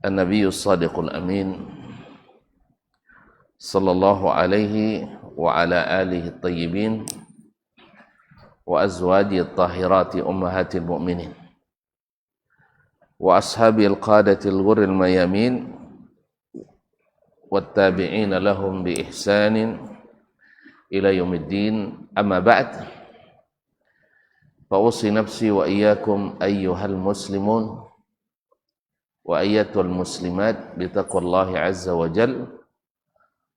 النبي الصادق الأمين صلى الله عليه وعلى آله الطيبين وأزواجه الطاهرات أمهات المؤمنين وأصحابه القادة الغر الميامين والتابعين لهم بإحسان إلى يوم الدين أما بعد فأوصي نفسي وإياكم أيها المسلمون وأيتها المسلمات بتقوى الله عز وجل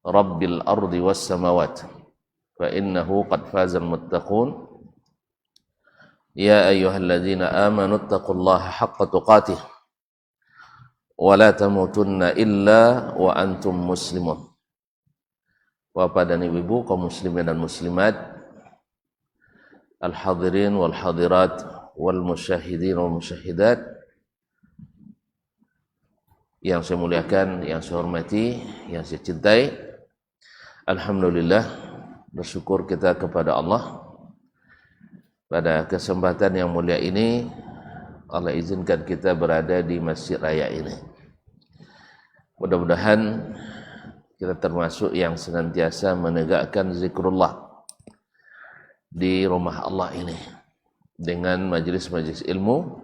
رب الأرض والسماوات فإنه قد فاز المتقون يا أيها الذين آمنوا اتقوا الله حق تقاته ولا تموتن إلا وأنتم مسلمون. Bapak dan Ibu kaum muslimin dan muslimat, al-hadirin wal hadirat wal musyahidin wal musyahidat yang saya muliakan, yang saya hormati, yang saya cintai. Alhamdulillah, bersyukur kita kepada Allah pada kesempatan yang mulia ini. Allah izinkan kita berada di Masjid Raya ini. Mudah-mudahan kita termasuk yang senantiasa menegakkan zikrullah di rumah Allah ini dengan majlis-majlis ilmu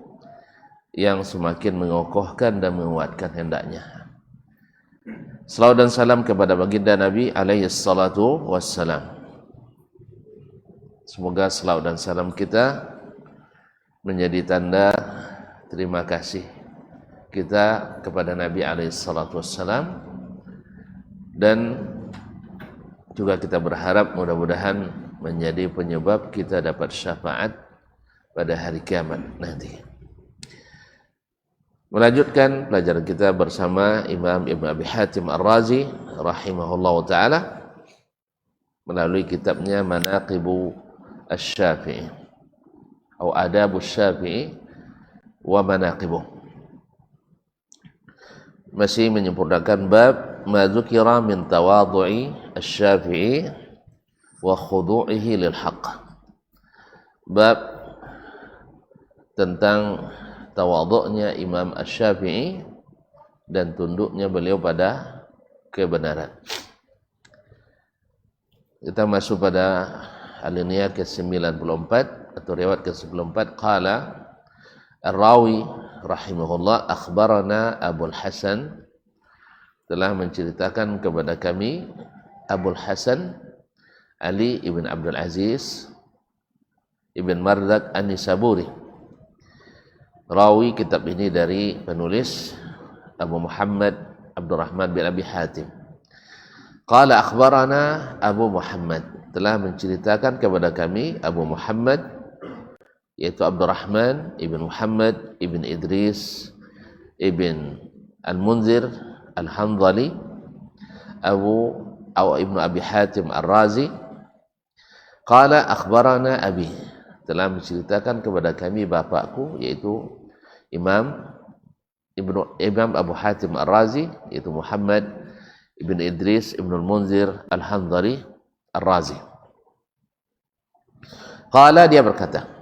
yang semakin mengokohkan dan menguatkan hendaknya. Salawat dan salam kepada baginda Nabi alaihi salatu wassalam. Semoga salawat dan salam kita menjadi tanda terima kasih kita kepada Nabi alaihi salatu wassalam, dan juga kita berharap mudah-mudahan menjadi penyebab kita dapat syafaat pada hari kiamat nanti. Melanjutkan pelajaran kita bersama Imam Ibn Abi Hatim Ar-Razi rahimahullah ta'ala melalui kitabnya Manaqibu Asy-Syafi'i atau Adabu Asy-Syafi'i wa Manaqibuh. Masih menyempurnakan bab ma dzukira min tawadhu'i Asy-Syafi'i wa khudu'ihi lil haqq. Bab tentang tawadhu'nya Imam Asy-Syafi'i dan tunduknya beliau pada kebenaran. Kita masuk pada alinea ke-94 atau riwayat ke-94. Qala Ar-Rawi rahimahullah akhbarana Abul Hasan, telah menceritakan kepada kami Abul Hasan Ali ibn Abdul Aziz ibn Mardak An-Nisaburi. Rawi kitab ini dari penulis Abu Muhammad Abdurrahman bin Abi Hatim. Qala akhbarana Abu Muhammad, telah menceritakan kepada kami Abu Muhammad, yaitu Abdurrahman ibn Muhammad ibn Idris ibn Al-Munzir Al-Hanzali Ibn Abi Hatim Ar-Razi. Qala akhbarana Abi, telah menceritakan kepada kami bapakku, yaitu Imam Abu Hatim Ar-Razi, yaitu Muhammad ibn Idris ibn Al-Munzir Al-Hanzali Ar-Razi. Qala, dia berkata,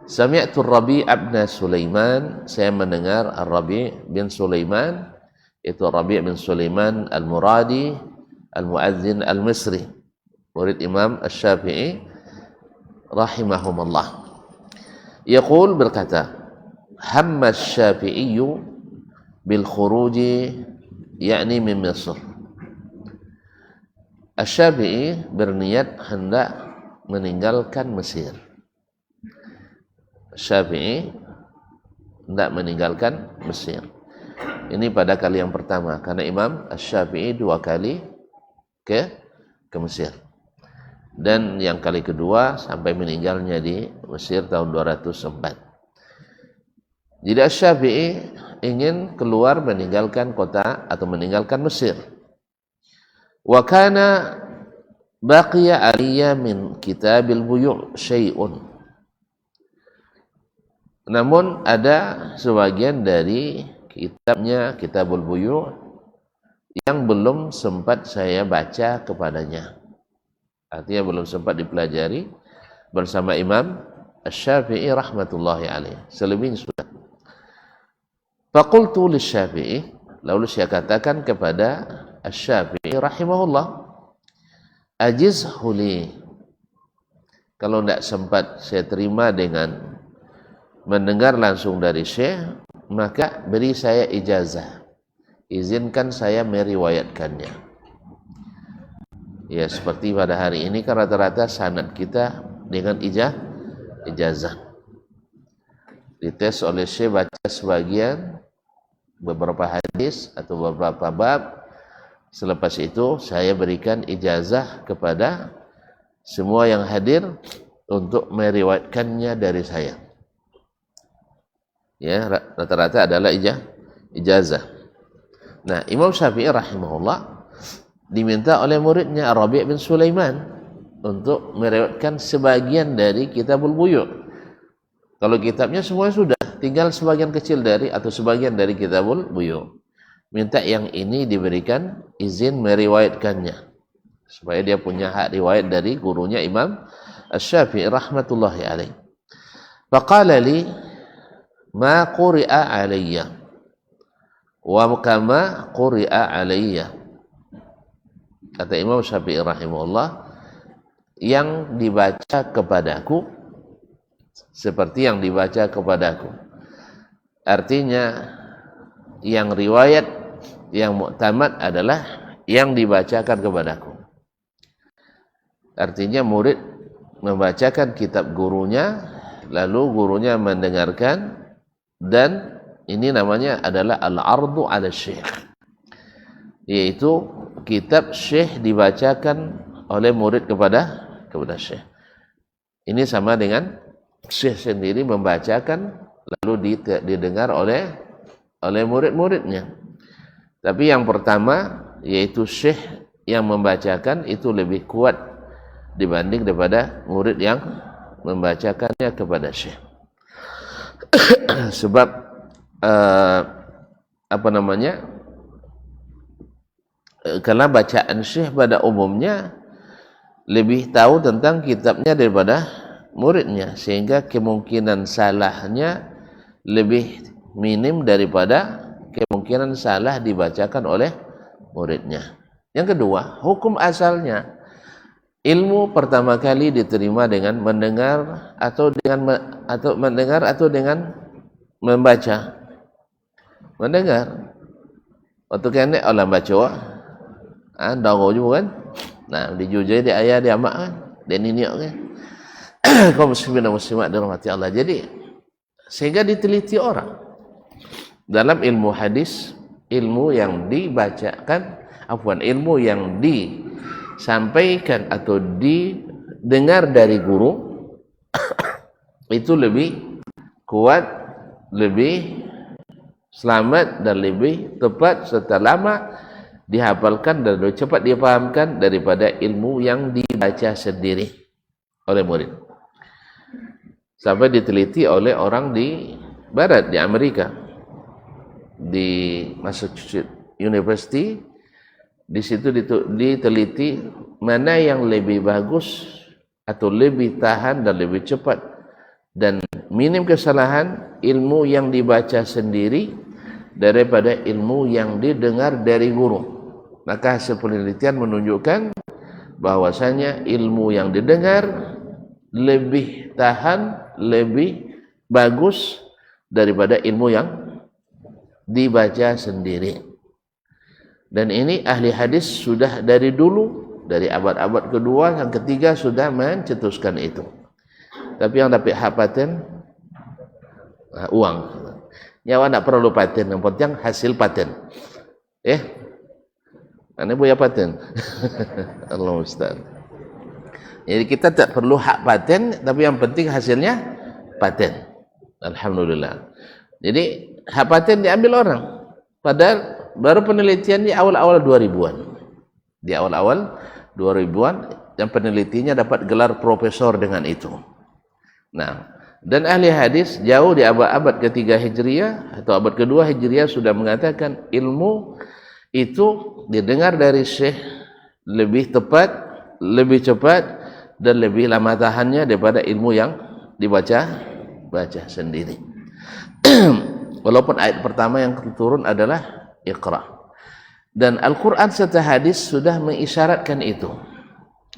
Sami'tu Rabi' ibn Sulaiman, saya mendengar Ar-Rabi' bin Sulaiman, yaitu Rabi' bin Sulaiman Al-Muradi Al-Mu'adzin Al-Misri, murid Imam Asy-Syafi'i rahimahumullah. Yaqul, berkata, hamma Asy-Syafi'i bil khuruji, yakni min Misr. Asy-Syafi'i berniat hendak meninggalkan Mesir. Syafi'i hendak meninggalkan Mesir. Ini pada kali yang pertama, karena Imam Asy-Syafi'i 2 kali ke Mesir. Dan yang kali kedua sampai meninggalnya di Mesir tahun 204. Jadi Asy-Syafi'i ingin keluar meninggalkan kota atau meninggalkan Mesir. Wa kana baqiya alayya min kitabil buyu' syai'un. Namun ada sebagian dari kitabnya, Kitabul Buyu', yang belum sempat saya baca kepadanya. Artinya belum sempat dipelajari bersama Imam Asy-Syafi'i rahmatullahi alaih. Selebihnya sudah. Faqultu lisy-Syafi'i, lalu saya katakan kepada Asy-Syafi'i rahimahullah, ajizhu li, kalau tidak sempat saya terima dengan mendengar langsung dari Syekh, maka beri saya ijazah, izinkan saya meriwayatkannya. Ya, seperti pada hari ini kan rata-rata sanad kita dengan ijazah. Dites oleh Syekh, baca sebagian beberapa hadis atau beberapa bab, selepas itu saya berikan ijazah kepada semua yang hadir untuk meriwayatkannya dari saya. Ya, rata-rata adalah ijazah. Nah, Imam Syafi'i rahimahullah diminta oleh muridnya Rabi' bin Sulaiman untuk meriwayatkan sebagian dari Kitabul Buyu'. Kalau kitabnya semua sudah, tinggal sebagian kecil dari atau sebagian dari Kitabul Buyu'. Minta yang ini diberikan izin meriwayatkannya, supaya dia punya hak riwayat dari gurunya Imam Asy-Syafi'i rahmatullahi alaih. Faqala li ma quri'a alayya wa kama quri'a alayya. Kata Imam Syafi'i rahimahullah, yang dibaca kepadaku seperti yang dibaca kepadaku. Artinya yang riwayat yang muktamad adalah yang dibacakan kepadaku. Artinya murid membacakan kitab gurunya, lalu gurunya mendengarkan, dan ini namanya adalah al-ardu ala syekh, yaitu kitab syekh dibacakan oleh murid kepada syekh. Ini sama dengan syekh sendiri membacakan lalu didengar oleh murid-muridnya. Tapi yang pertama, yaitu syekh yang membacakan, itu lebih kuat dibanding daripada murid yang membacakannya kepada syekh. Sebab karena bacaan syekh pada umumnya lebih tahu tentang kitabnya daripada muridnya, sehingga kemungkinan salahnya lebih minim daripada kemungkinan salah dibacakan oleh muridnya. Yang kedua, hukum asalnya ilmu pertama kali diterima dengan mendengar atau dengan membaca. Mendengar. Waktu kene orang baca, dango juga kan. Nah, dijujui di ayah di amak kan, dan ini kan. Kaum muslimin dan muslimat dirahmati Allah. Jadi sehingga diteliti orang dalam ilmu hadis, ilmu yang dibacakan, ilmu yang disampaikan atau didengar dari guru itu lebih kuat, lebih selamat dan lebih tepat serta lama dihafalkan dan lebih cepat dipahamkan daripada ilmu yang dibaca sendiri oleh murid. Sampai diteliti oleh orang di barat, di Amerika, di Massachusetts University. Di situ diteliti mana yang lebih bagus atau lebih tahan dan lebih cepat dan minim kesalahan ilmu yang dibaca sendiri daripada ilmu yang didengar dari guru. Maka hasil penelitian menunjukkan bahwasanya ilmu yang didengar lebih tahan, lebih bagus daripada ilmu yang dibaca sendiri. Dan ini ahli hadis sudah dari dulu, dari abad-abad kedua dan ketiga sudah mencetuskan itu. Tapi yang dapat hak paten, uang. Nyawa tidak perlu paten, yang penting hasil paten. Anda punya paten. Allah Ustaz. Jadi kita tak perlu hak paten, tapi yang penting hasilnya paten. Alhamdulillah. Jadi hak paten diambil orang. Padahal baru penelitian di awal-awal 2000-an. Di awal-awal 2000-an yang penelitinya dapat gelar profesor dengan itu. Nah, dan ahli hadis jauh di abad ketiga Hijriah atau abad kedua Hijriah sudah mengatakan ilmu itu didengar dari syekh lebih tepat, lebih cepat dan lebih lama tahannya daripada ilmu yang dibaca sendiri. Walaupun ayat pertama yang turun adalah Iqra. Dan Al-Quran serta hadis sudah mengisyaratkan itu.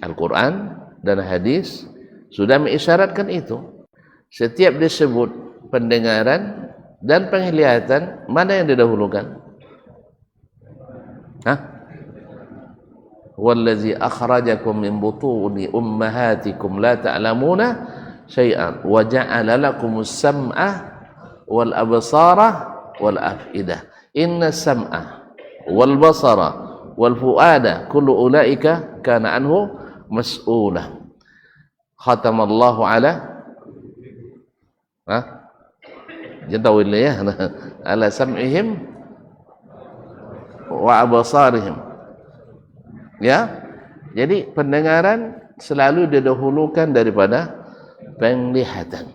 Al-Quran dan hadis sudah mengisyaratkan itu. Setiap disebut pendengaran dan penglihatan, mana yang didahulukan? Wallazi akhrajakum min butuni ummahatikum la ta'lamuna syai'an wa ja'ala lakumus sam'a wal absara wal af'idah. Inna sam'a wal basara wal fu'ada kullu ulaika kana anhu mas'ula. Khatamallahu ala jadawil ya ala sam'ihim wa absarihim. Ya, jadi pendengaran selalu didahulukan daripada penglihatan.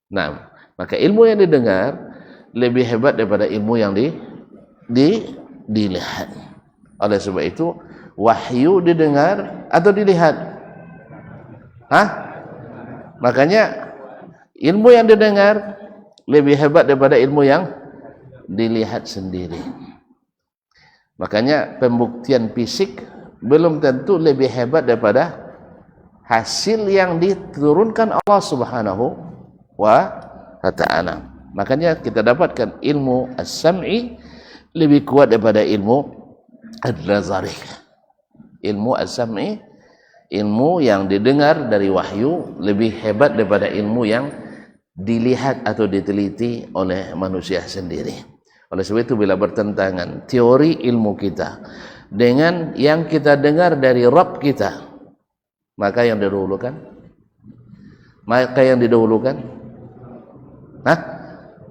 Nah, maka ilmu yang didengar lebih hebat daripada ilmu yang dilihat. Oleh sebab itu, wahyu didengar atau dilihat? Makanya ilmu yang didengar lebih hebat daripada ilmu yang dilihat sendiri. Makanya pembuktian fisik belum tentu lebih hebat daripada hasil yang diturunkan Allah Subhanahu wa ta'ala. Makanya kita dapatkan ilmu as-sam'i lebih kuat daripada ilmu ad-nazari. Ilmu as-sam'i, ilmu yang didengar dari wahyu, lebih hebat daripada ilmu yang dilihat atau diteliti oleh manusia sendiri. Oleh sebab itu bila bertentangan teori ilmu kita dengan yang kita dengar dari Rabb kita, maka yang didahulukan?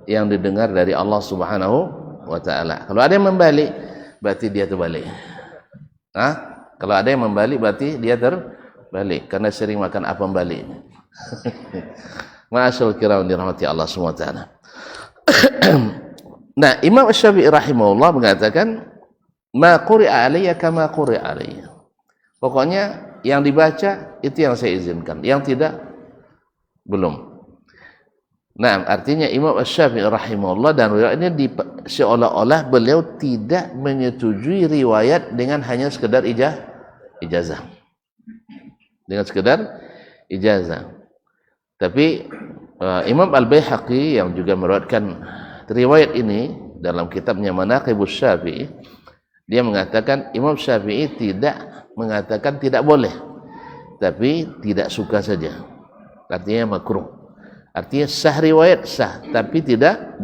Yang didengar dari Allah Subhanahu wa ta'ala. Kalau ada yang membalik, berarti dia terbalik. Kalau ada yang membalik, berarti dia terbalik, karena sering makan apam balik. Ma'asyal kiram dirahmati Allah Subhanahu wa ta'ala. Nah, Imam Asy-Syafi'i rahimahullah mengatakan, ma quri'a alayya kama quri'a alayya. Pokoknya yang dibaca itu yang saya izinkan, yang tidak belum. Nah, artinya Imam Asy-Syafi'i rahimahullah dan riwayat ini seolah-olah beliau tidak menyetujui riwayat dengan hanya sekedar ijazah. Dengan sekedar ijazah. Tapi Imam Al-Baihaqi yang juga meriwayatkan riwayat ini dalam kitabnya Manaqibus Syafi'i, dia mengatakan Imam Syafi'i tidak mengatakan tidak boleh, tapi tidak suka saja. Artinya makruh. Artinya sah riwayat sah, tapi tidak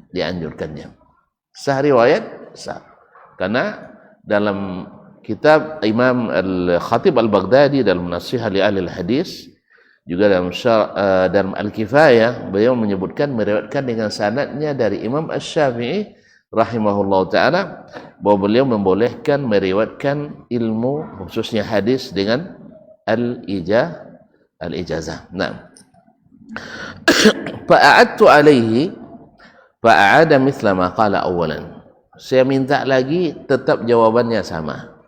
dianjurkannya. Sah riwayat sah. Karena dalam kitab Imam Al-Khatib Al-Baghdadi dalam Nasihah li Ahli Al-Hadis, juga dalam Al-Kifayah, beliau menyebutkan meriwayatkan dengan sanadnya dari Imam Asy-Syafi'i rahimahullah ta'ala, bahwa beliau membolehkan meriwayatkan ilmu khususnya hadis dengan al-ijazah. Nah, fa'adtu alaihi fa'ada mithla ma qala awalan. Saya minta lagi, tetap jawabannya sama.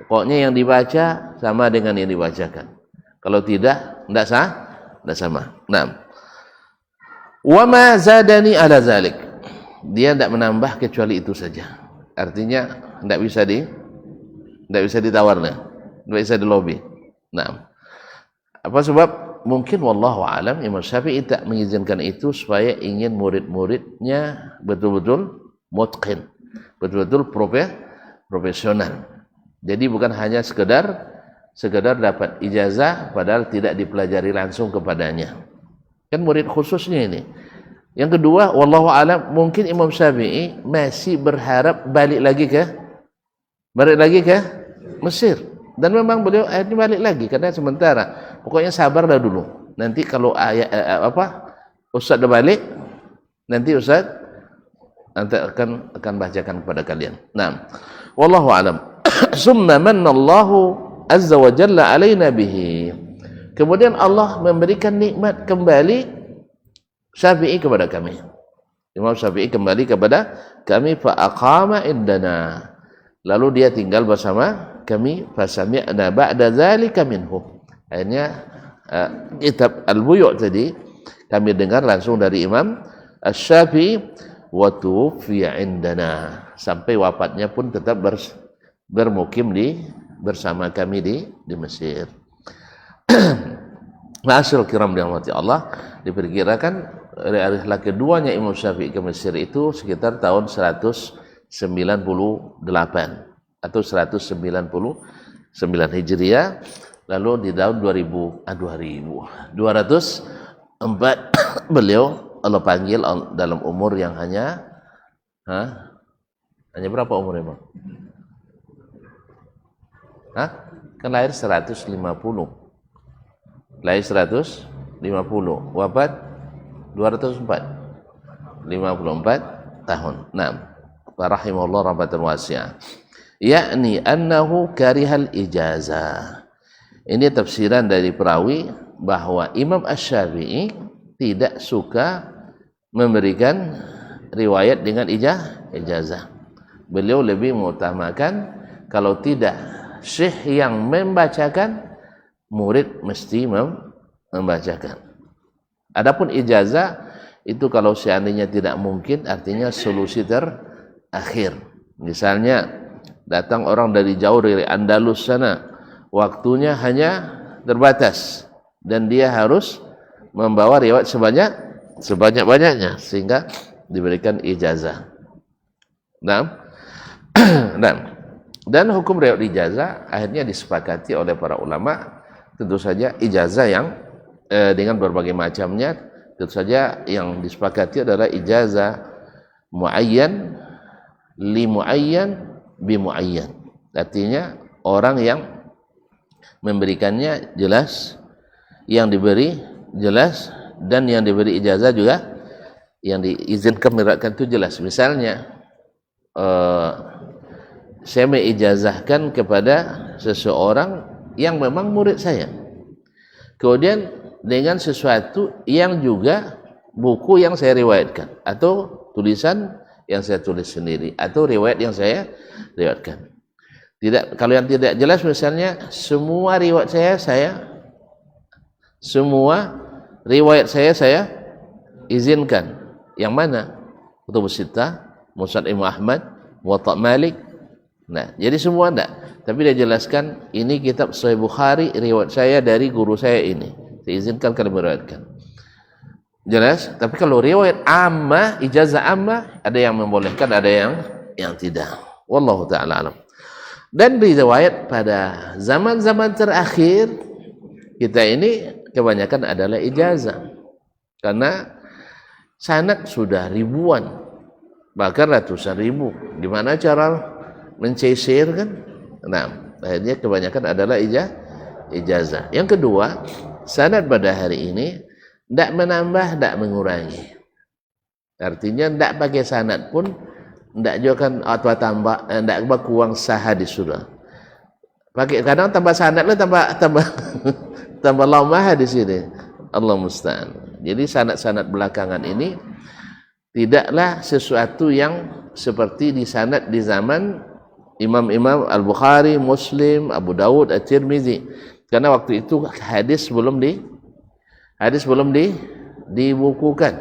Pokoknya yang dibaca sama dengan yang dibacakan. Kalau tidak sah, tidak sama. Nah, wa ma zadani ala zalik. Dia tidak menambah kecuali itu saja. Artinya tidak bisa ditawar, tidak bisa dilobi. Nah, apa sebab? Mungkin wallahu alam Imam Syafi'i tak mengizinkan itu supaya ingin murid-muridnya betul-betul mutqin, betul-betul profesional. Jadi bukan hanya sekedar dapat ijazah padahal tidak dipelajari langsung kepadanya. Kan murid khususnya ini. Yang kedua, wallahu alam, mungkin Imam Syafi'i masih berharap balik lagi ke Mesir. Dan memang beliau akhirnya balik lagi, karena sementara pokoknya sabarlah dulu. Nanti kalau Ustaz dah balik, nanti Ustaz akan bacakan kepada kalian. Nah, wallahu alam. Summa manallahu azza wa jalla alaina bihi. Kemudian Allah memberikan nikmat kembali Syafi'i kepada kami. Imam Syafi'i kembali kepada kami, fa aqama indana. Lalu dia tinggal bersama kami, fasami'na ba'da dzalika minhu. Akhirnya kitab Al-Buyu' tadi kami dengar langsung dari Imam Asy-Syafi'i, wa tuwfiya indana, sampai wafatnya pun tetap bermukim bersama kami di Mesir. Ma'asyiral kiram dirahmati Allah, diperkirakan riwayat keduanya Imam Syafi'i ke Mesir itu sekitar tahun 198 atau 199 Hijriah, lalu di tahun 204 beliau Allah panggil dalam umur yang hanya berapa umur Imam? Kan lahir 150. Lahir 150, wafat 204. 54 tahun. Naam. Rahimahullah rahmatan wasi'ah. Yakni annahu karihal ijazah. Ini tafsiran dari perawi bahwa Imam Asy-Syafi'i tidak suka memberikan riwayat dengan ijazah. Beliau lebih mengutamakan kalau tidak syekh yang membacakan, murid mesti membacakan. Adapun ijazah itu kalau seandainya tidak mungkin, artinya solusi terakhir. Misalnya datang orang dari jauh dari Andalus sana, waktunya hanya terbatas dan dia harus membawa riwayat sebanyak-banyaknya sehingga diberikan ijazah. Nah, dan hukum riwayat ijazah akhirnya disepakati oleh para ulama. Tentu saja ijazah yang dengan berbagai macamnya, tentu saja yang disepakati adalah ijazah muayyan li muayyan bi muayyan. Artinya orang yang memberikannya jelas, yang diberi jelas, dan yang diberi ijazah juga yang diizinkan meriwayatkan itu jelas. Misalnya saya mengijazahkan kepada seseorang yang memang murid saya, kemudian dengan sesuatu yang juga buku yang saya riwayatkan, atau tulisan yang saya tulis sendiri, atau riwayat yang saya riwayatkan. Kalau yang tidak jelas, misalnya semua riwayat saya izinkan. Yang mana? Kutubus Sittah, Musnad Imam Ahmad, Muwatta Malik. Nah, jadi semua enggak, tapi dia jelaskan ini kitab Sahih Bukhari, riwayat saya dari guru saya ini, saya izinkan kalian meriwayatkan. Jelas. Tapi kalau riwayat ammah, ijazah ammah, ada yang membolehkan, ada yang tidak. Wallahu taala alam. Dan riwayat pada zaman-zaman terakhir kita ini kebanyakan adalah ijazah, karena sanad sudah ribuan, bahkan ratusan ribu. Gimana cara mencecer kan? Nah, akhirnya kebanyakan adalah ijazah. Yang kedua, sanad pada hari ini tidak menambah, tidak mengurangi. Artinya tidak pakai sanad pun, tidak juga kan atau tambah, tidak kurang sah hadis sudah. Pakai kadang tambah sanad lah, tambah lama hadis ini. Allah musta'an. Jadi sanad-sanad belakangan ini tidaklah sesuatu yang seperti di sanad di zaman Imam Al-Bukhari, Muslim, Abu Dawud, At-Tirmizi. Karena waktu itu hadis belum dibukukan.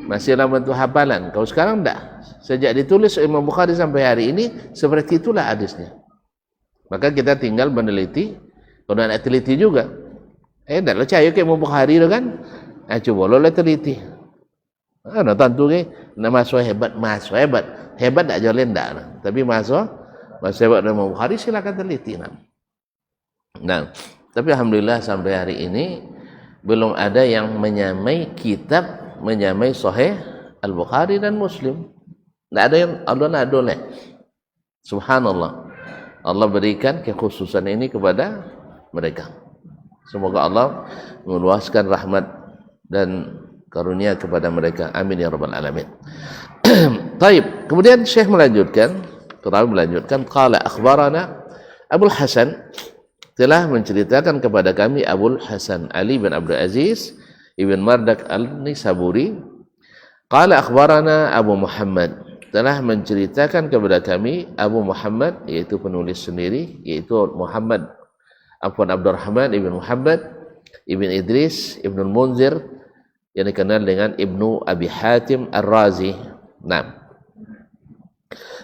Masih dalam bentuk hafalan. Kalau sekarang enggak. Sejak ditulis Imam Bukhari sampai hari ini, seperti itulah hadisnya. Maka kita tinggal meneliti. Kalau nak teliti juga. Enggak lah percaya ke Imam Bukhari itu kan. Coba lo teliti. Tentu ke, masuk hebat. Hebat tak jalan tak. Tapi masuk hebat Imam Bukhari, silakan teliti. Nah, tapi alhamdulillah sampai hari ini belum ada yang menyamai Sahih Al-Bukhari dan Muslim. Tidak ada yang Allah adoleh. Subhanallah. Allah berikan kekhususan ini kepada mereka. Semoga Allah meluaskan rahmat dan karunia kepada mereka. Amin ya rabbal alamin. Taib. Kemudian Syekh melanjutkan, qala akhbarana Abul Hasan, telah menceritakan kepada kami Abul Hasan Ali bin Abdul Aziz ibn Mardak al-Nisaburi. Qala akhbarana Abu Muhammad, telah menceritakan kepada kami Abu Muhammad, yaitu penulis sendiri, yaitu Abdurrahman ibn Muhammad ibn Idris ibn Munzir, yang dikenal dengan Ibnu Abi Hatim Ar-Razi. Nah,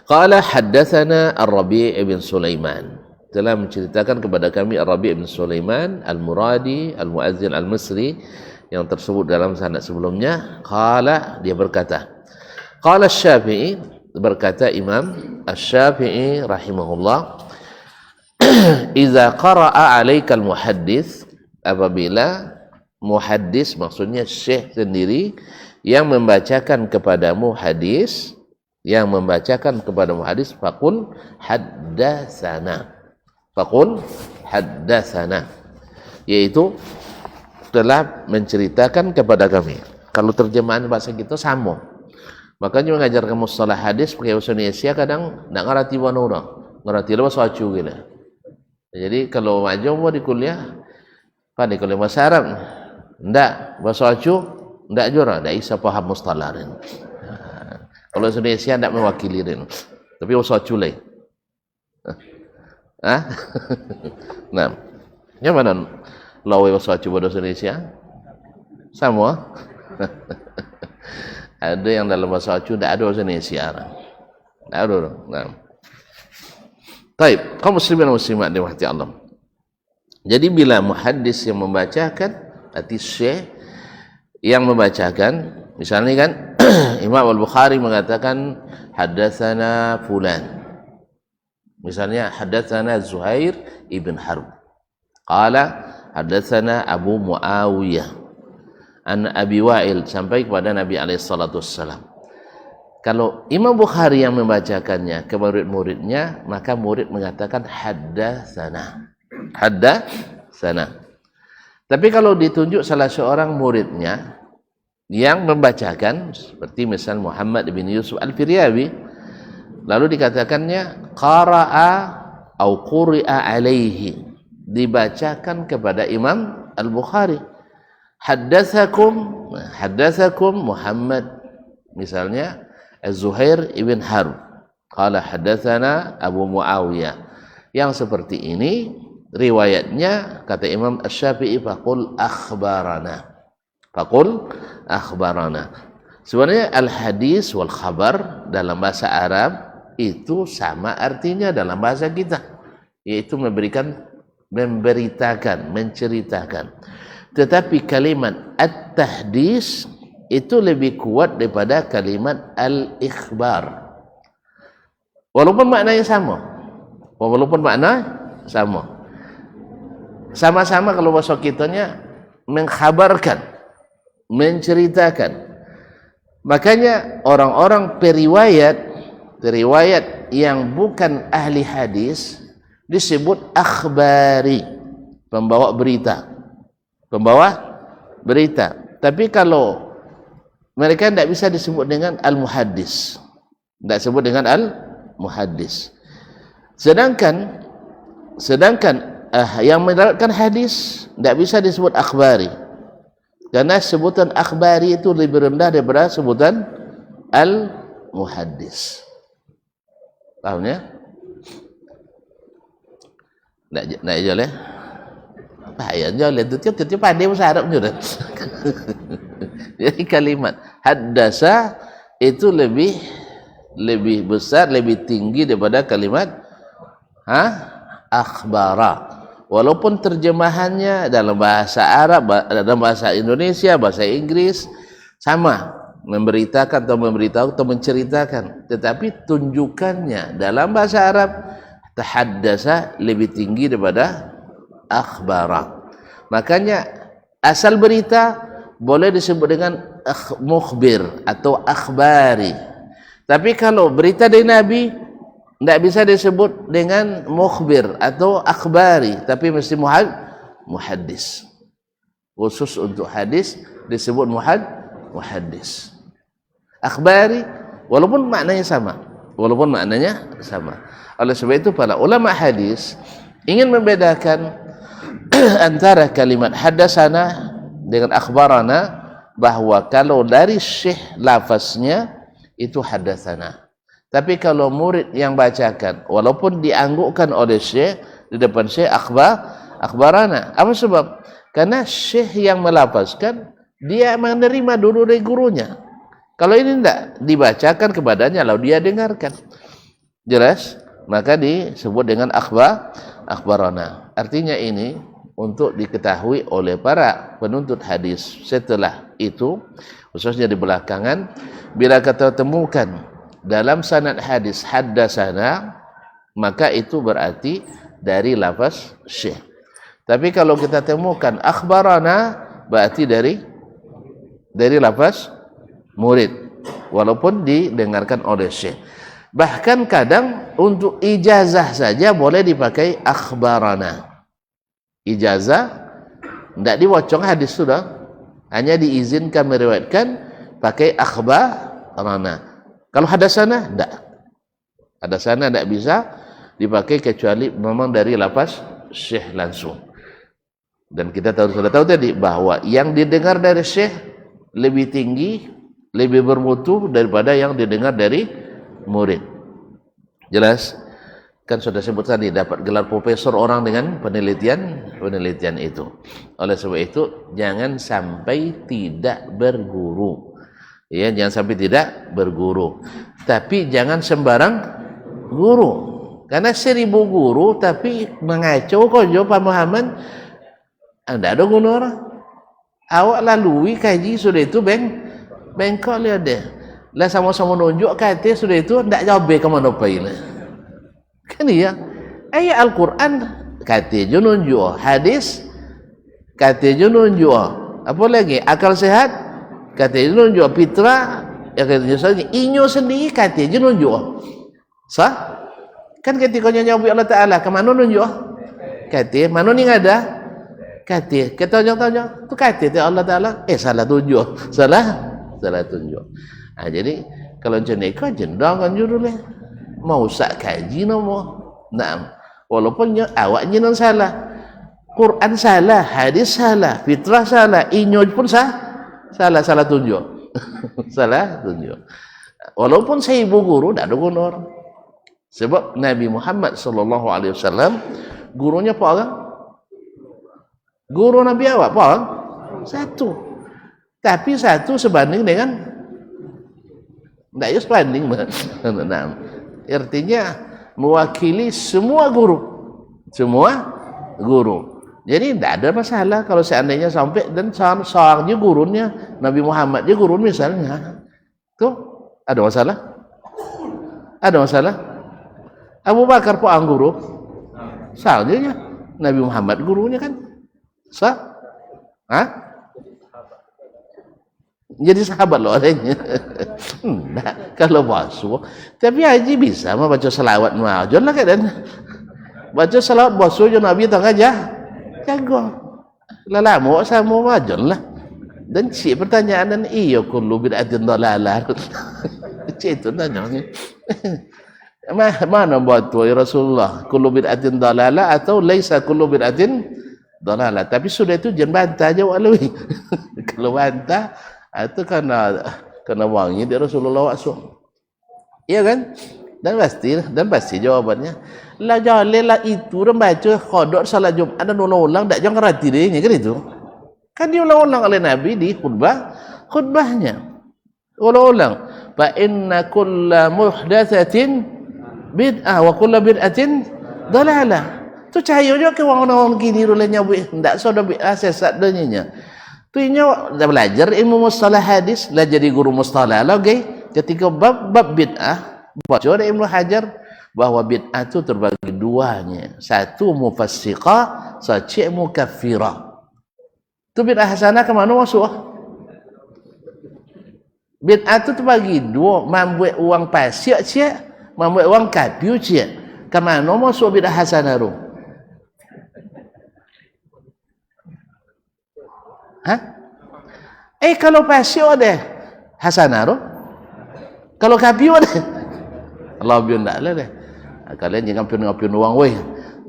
qala haddatsana Ar-Rabi' bin Sulaiman, telah menceritakan kepada kami Ar-Rabi' bin Sulaiman Al-Muradi Al-Muazzin Al-Misri yang tersebut dalam sanad sebelumnya. Qala, dia berkata, qala Asy-Syafi'i, berkata Imam Asy-Syafi'i rahimahullah, iza qara'a 'alaikal muhaddits, apabila muhaddis maksudnya syekh sendiri yang membacakan kepadamu hadis, yang membacakan kepadamu hadis, faqul haddatsana, faqul haddatsana, yaitu telah menceritakan kepada kami. Kalau terjemahan bahasa kita sama. Makanya mengajarkan mustalah hadis pakai bahasa Indonesia kadang tak ngerti mana orang, ngerti bahasa acu gitu. Jadi kalau maju mau di kuliah, pada kuliah bahasa Arab, ndak bahasa acu, ndak jura, ndak bisa paham mustalah ini. Kalau Indonesia ndak mewakili ini, tapi bahasa acu lain. Nah, yang mana lawe bahasa acu bahasa Indonesia? Sama. Ada yang dalam bahasa acu, ndak ada bahasa Indonesia. Ndak ada. Nah. Baik, kaum muslimin dan muslimat dirahmati Allah. Jadi bila muhaddis yang membacakan, arti syekh yang membacakan, misalnya kan Imam Al-Bukhari mengatakan haddatsana fulan. Misalnya haddatsana Zuhair ibn Harb. Qala haddatsana Abu Muawiyah an Abi Wa'il, sampai kepada Nabi alaihi salatu wassalam. Kalau Imam Bukhari yang membacakannya ke murid-muridnya, maka murid mengatakan haddatsana, haddatsana. Tapi kalau ditunjuk salah seorang muridnya yang membacakan, seperti misal Muhammad bin Yusuf Al-Firyabi, lalu dikatakannya qara'a au quri'a alaihi, dibacakan kepada Imam Al-Bukhari. Haddatsakum Muhammad, misalnya Az-Zuhair ibn Harb, qala haddatsana Abu Muawiyah. Yang seperti ini riwayatnya, kata Imam Asy-Syafi'i, faqul akhbarana, faqul akhbarana. Sebenarnya al-hadis wal khabar dalam bahasa Arab itu sama artinya dalam bahasa kita, yaitu memberitakan, menceritakan. Tetapi kalimat at-tahdis itu lebih kuat daripada kalimat al-ikhbar. Walaupun maknanya sama. Sama-sama kalau bahasa kitanya mengkhabarkan, menceritakan. Makanya orang-orang periwayat yang bukan ahli hadis disebut akhbari, pembawa berita. Tapi kalau mereka tidak bisa disebut dengan al-muhaddis, tidak disebut dengan al-muhaddis. Sedangkan yang mendapatkan hadis tidak bisa disebut akhbari, karena sebutan akhbari itu lebih rendah daripada sebutan al-muhaddis. Paham ya? Nak jalan? Bahaya jalan tu tiap-tiap pandai bahasa Arab juga. Jadi kalimat haddasa itu lebih besar, lebih tinggi daripada kalimat akhbara. Walaupun terjemahannya dalam bahasa Arab, dalam bahasa Indonesia, bahasa Inggris sama, memberitakan atau memberitahu atau menceritakan, tetapi tunjukannya dalam bahasa Arab tahaddasa lebih tinggi daripada akhbara. Makanya asal berita boleh disebut dengan mukhbir atau akhbari. Tapi kalau berita dari Nabi tidak bisa disebut dengan mukhbir atau akhbari, tapi mesti muhaddis. Khusus untuk hadis disebut muhaddis. Akhbari walaupun maknanya sama. Oleh sebab itu para ulama hadis ingin membedakan antara kalimat haddatsana dengan akhbarana, bahwa kalau dari syekh lafaznya itu haddatsana. Tapi kalau murid yang bacakan, walaupun dianggukkan oleh syekh di depan syekh akhbarana. Apa sebab? Karena syekh yang melafazkan dia menerima dulu dari gurunya. Kalau ini tidak dibacakan kepadanya, lalu dia dengarkan. Jelas? Maka disebut dengan akhbarana. Artinya ini untuk diketahui oleh para penuntut hadis. Setelah itu, khususnya di belakangan, bila kita temukan dalam sanad hadis haddatsana, maka itu berarti dari lafaz syekh. Tapi kalau kita temukan akhbarana, berarti dari lafaz murid, walaupun didengarkan oleh syekh. Bahkan kadang untuk ijazah saja boleh dipakai akhbarana. Ijazah tidak diwacong hadis sudah, hanya diizinkan meriwayatkan pakai akhbarana. Kalau hadasana tidak, hadasana tidak bisa dipakai kecuali memang dari lafaz syekh langsung. Dan kita sudah tahu tadi bahwa yang didengar dari syekh lebih tinggi, lebih bermutu daripada yang didengar dari murid. Jelas? Kan sudah sebut tadi, dapat gelar profesor orang dengan penelitian itu. Oleh sebab itu, jangan sampai tidak berguru. Ya, jangan sampai tidak berguru. Tapi jangan sembarang guru. Karena 1000 guru tapi mengacau kok pemahaman, tidak ada guna orang. Awak lalui kaji sudah itu bengkok dia ada. Lah sama-sama nunjuk kata sudah itu tidak jawab ke mana pergi. Kan ya. Ayat Al-Quran kata je nunjuk, hadis kata je nunjuk. Apa lagi? Akal sehat kata je nunjuk, fitrah ya kata je saja. Inyo sendiri kata je nunjuk. Sah? Kan ketika nyonya Allah Taala ke mana nunjuk? Kata mana ni ada? Kata kita tanya tu kata Allah Taala salah tunjuk. Salah tunjuk. Jadi kalau macam ni kau jendang kan judulnya mau sak kaji nama. Nah, walaupun awaknya non salah, Quran salah, hadis salah, fitrah salah, inyo pun salah tunjuk. Salah tunjuk. Walaupun 1000 guru tak ada guna orang. Sebab Nabi Muhammad sallallahu alaihi wasallam gurunya apa orang? Guru Nabi awak apa orang? Satu. Tapi satu sebanding dengan tidak ya sebanding. Nah, artinya mewakili semua guru. Jadi tidak ada masalah kalau seandainya sampai dan seorangnya gurunya Nabi Muhammad je guru misalnya. Tuh ada masalah? Ada masalah? Abu Bakar pun guru. Soalnya Nabi Muhammad gurunya kan. Sah? Hah? Jadi sahabat loh adanya. Enggak, kalau basuh. Tapi haji bisa membaca selawat ma'ajun lah kan. Baca selawat basuh je Nabi tak aja. Jago. Lalamu sama ma'ajun lah. Dan cik pertanyaan dan iya kullu bid'atin dalalah. Cik itu tanya. Mana buat tu ya Rasulullah? Kullu bid'atin dalalah atau laisa kullu bid'atin dalalah. Tapi sudah itu jangan bantah jawab lebih. Kalau bantah itu kena wangi di Rasulullah SAW. Iya kan? Dan pasti jawabannya lah jalelah itu membaca qadar salat Jumat dan ulang-ulang tak jangan rati dia kan itu. Kan diulang-ulang oleh Nabi di khutbahnya. Ulang-ulang. Fa inna kulla muhdatsatin bid'ah wa kulla bid'atin dalalah. Tu cahayanya ke orang-orang kini rulanya ndak soda bid'ah sesat denya. Tuinya dah belajar ilmu mustalah hadis, lah jadi guru mustalah lagi. Ketika bab bid'ah, baca dari Ibnu Hajar bahwa bid'ah itu terbagi duanya. Satu mufassiqah, satu mukaffirah. Tu bid'ah hasanah ke mana masuk? Bid'ah itu terbagi dua, membuat uang pasir cia, membuat uang kapiu cia. Ke mana masuk bid'ah hasanah tu? Hah? Kalau pasio ada hasanah tu. Kalau kapiu ada. Allah biar tak lah deh. Kalian jangan ngapir uang weh.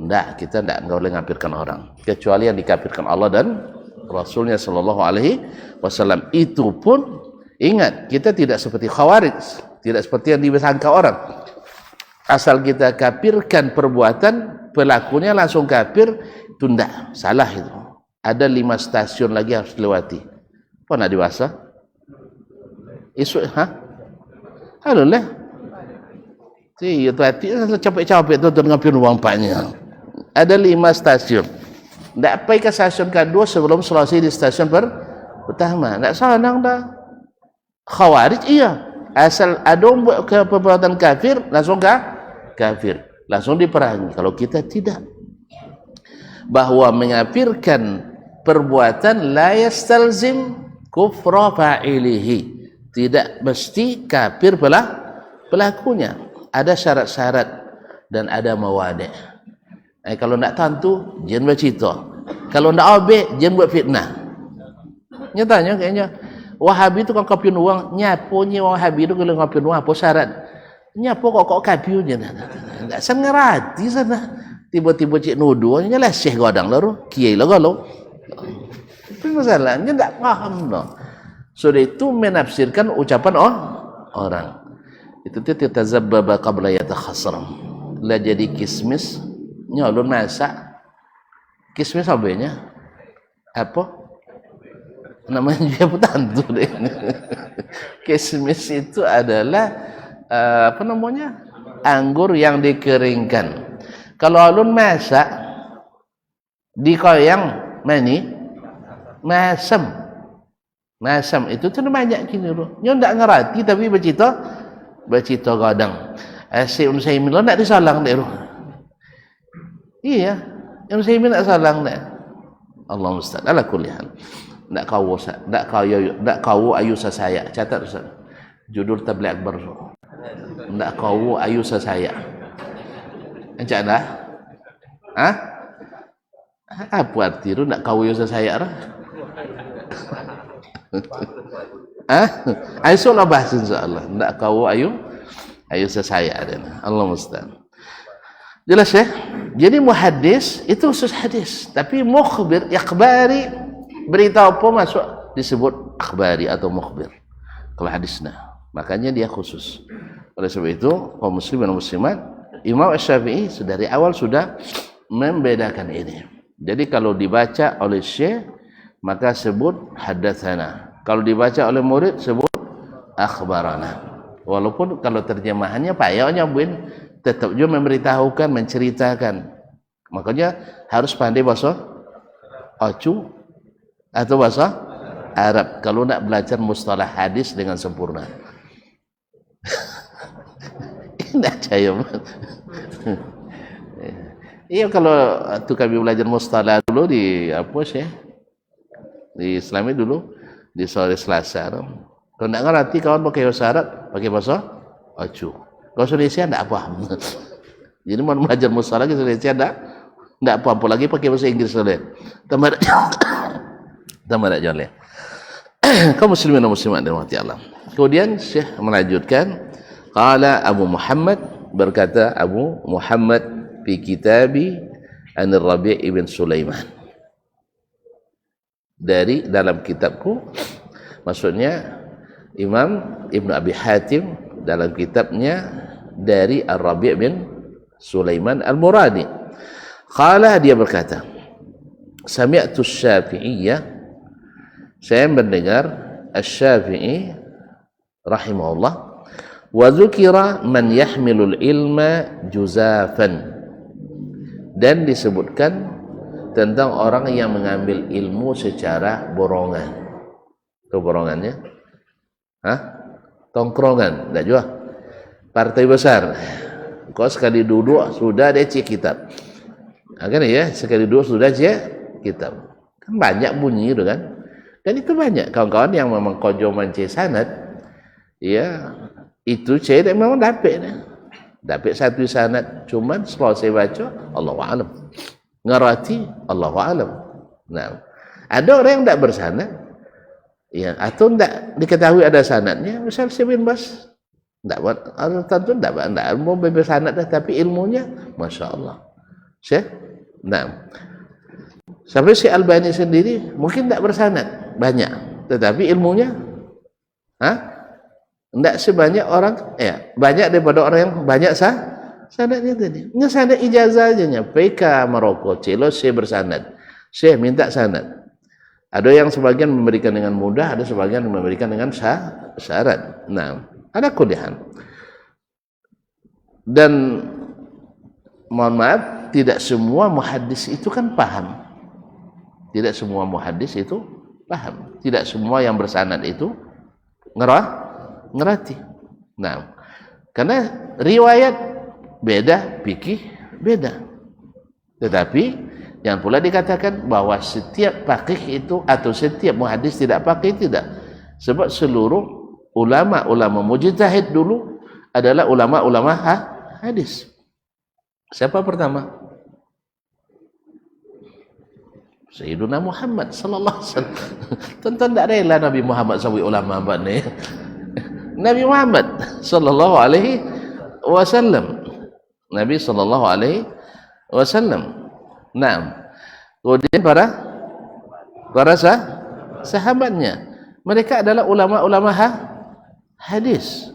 Tak, kita tak boleh ngapirkan orang. Kecuali yang dikapirkan Allah dan Rasulnya sallallahu alaihi wasallam. Itu pun ingat, kita tidak seperti khawarij, tidak seperti yang disangka orang. Asal kita kafirkan perbuatan, pelakunya langsung kafir, itu tidak, salah itu. Ada 5 stasiun lagi harus dilewati. Apa nak dewasa? Isu halo lah. Si itu hati capek-capek tu dengan pion wampanya. Ada 5 stasiun. Tak pergi ke stasiun kedua sebelum selesai di stasiun pertama. Tak senang dah. Khawarij iya. Asal ada buat ke perbuatan kafir, langsung kafir. Langsung diperangi. Kalau kita tidak. Bahwa mengafirkan perbuatan la yastalzim kufra fa'ilihi. Tidak mesti kafir pelakunya. Ada syarat-syarat dan ada mawani'. Kalau nak tentu, jangan bercerita. Kalau nak obek, jangan buat fitnah. Nyatanya kayaknya Wahabi tu kan kapiun uang, nyapunya Wahabi tu kalau kapiun uang apa syarat? Nyapu kok kapiunnya. Tak sengerati sana. Tiba-tiba cik nuduhnya lah syekh godang lalu, kiai lah kalau. Itu masalahnya tak paham no. So itu menafsirkan ucapan orang. Itu tazabbaba qabla yatakhasram. Lah jadi kismis nyalon masak. Kismis abenya apa? Namanya dia petantu deh. Kismis itu adalah apa namanya? Anggur yang dikeringkan. Kalau alun masak dikoyang mani masam. Masam itu tu banyak kini tu. Nyo ndak ngerti tapi bercita gadang. Asyik saya milo nak disalang deh. Iya, yang saya nak salang dah. Allah musta'an. Ala kulli hal. Nak kau ayu saya. Catat Ustaz. Judul tabligh akbar. Nak kau ayu saya. Encak dah? Apa arti tu nak kau ayu saya dah? Aisyah lah bahas insya-Allah. Nak kau ayu saya dah. Allah musta'an. Jelas ya? Jadi muhaddis itu khusus hadis, tapi mukhbir, ikhbari, beritahu apa masuk disebut akhbari atau mukhbir. Kalau hadisnya, makanya dia khusus. Oleh sebab itu, kaum muslimin dan muslimat, Imam Asy-Syafi'i dari awal sudah membedakan ini. Jadi kalau dibaca oleh syekh, maka sebut hadatsana. Kalau dibaca oleh murid, sebut akhbarana. Walaupun kalau terjemahannya payahnya tetap juga memberitahukan, menceritakan. Makanya harus pandai bahasa Acu atau bahasa Arab kalau nak belajar mustalah hadis dengan sempurna. Ini caya. Iya kalau tu kami belajar mustalah dulu di apa sih? Di Islami dulu di sore Selasa. Kalau nak ngerti kawan pakai bahasa Arab, pakai bahasa Acu. Kalau Indonesia tidak paham. Jadi mau belajar mustalah lagi Indonesia tidak apa-apa lagi pakai bahasa Inggris boleh. Tambah tak boleh. Kaum muslimin dan muslimat dirahmati Allah. Kemudian Syekh melanjutkan, qala Abu Muhammad, berkata Abu Muhammad fi kitabi an Rabi' ibn Sulaiman. Dari dalam kitabku, maksudnya Imam Ibn Abi Hatim dalam kitabnya dari Ar-Rabi' bin Sulaiman Al-Muradi. Qala, dia berkata, sami'tu Syafi'iyya, saya mendengar Asy-Syafi'i rahimahullah, wa dzukira man yahmilul ilma juzafan, dan disebutkan tentang orang yang mengambil ilmu secara borongan. Itu borongannya? Tongkrongan, tak juga? Partai besar. Kau sekali duduk sudah dia cek kitab. Kan ya, sekali duduk sudah cek kitab. Kan banyak bunyi itu kan. Dan itu banyak kawan-kawan yang memang kojo mancing sanad. Ya, itu cek memang dapat. Dapat satu sanad, cuman selesai baca Allahu a'lam. Ngerti Allahu a'lam. Nah, ada orang yang tak bersanad. Ya, atau tak diketahui ada sanadnya, misal Syekh bin Bas. Tak tentu tak mau bebas sanad dah, tapi ilmunya Masya Allah. Syekh, nah, sampai Syekh Albani sendiri mungkin tak bersanad banyak, tetapi ilmunya, tak sebanyak orang, banyak daripada orang yang banyak sanadnya tadi. Ini sanad ijazah aja nya, PK Maroko, Celo Syekh bersanad, Syekh minta sanad. Ada yang sebagian memberikan dengan mudah, ada sebagian memberikan dengan syarat. Nah, ada kulihan. Dan mohon maaf, tidak semua muhaddis itu kan paham. Tidak semua muhaddis itu paham. Tidak semua yang bersanad itu ngerti. Nah, karena riwayat beda, fikih beda. Tetapi jangan pula dikatakan bahwa setiap faqih itu atau setiap muhaddis tidak faqih, tidak. Sebab seluruh ulama-ulama mujtahid dulu adalah ulama-ulama hadis. Siapa pertama? Sayyiduna Muhammad sallallahu alaihi wasallam. Tentu tidak rela Nabi Muhammad sawi ulama abad ni. Nabi Muhammad sallallahu alaihi wasallam. Nabi sallallahu alaihi wasallam. Naam. Kemudian para sahabatnya, mereka adalah ulama-ulama hadis,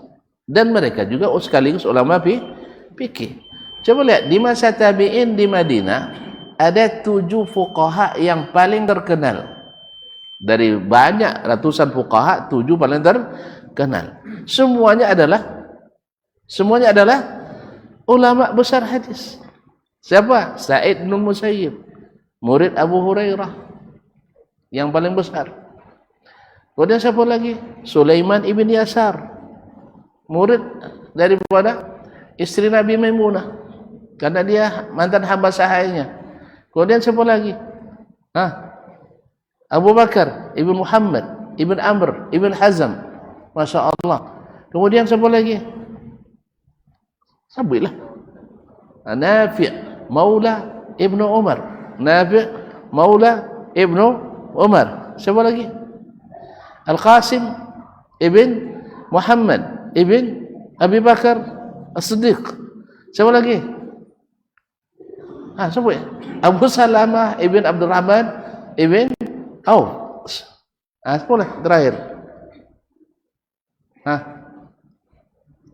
dan mereka juga sekaligus ulama fikih. Coba lihat di masa tabi'in di Madinah ada 7 fuqaha yang paling terkenal. Dari banyak ratusan fuqaha, 7 paling terkenal. Semuanya adalah ulama besar hadis. Siapa? Sa'id bin Musayyib, murid Abu Hurairah yang paling besar. Kemudian siapa lagi? Sulaiman ibn Yasar, murid daripada istri Nabi Maimunah, karena dia mantan hamba sahayanya. Kemudian siapa lagi? Abu Bakar ibn Muhammad ibn Amr ibn Hazm, Masya Allah. Kemudian siapa lagi? Sabilah Nafi' Maula Ibnu Umar. Nafi' Maula Ibnu Umar. Siapa lagi? Al-Qasim ibn Muhammad ibn Abi Bakar As-Siddiq. Siapa lagi? Siapa ya? Abu Salamah ibn Abdurrahman ibn Auf. Siapa lagi terakhir?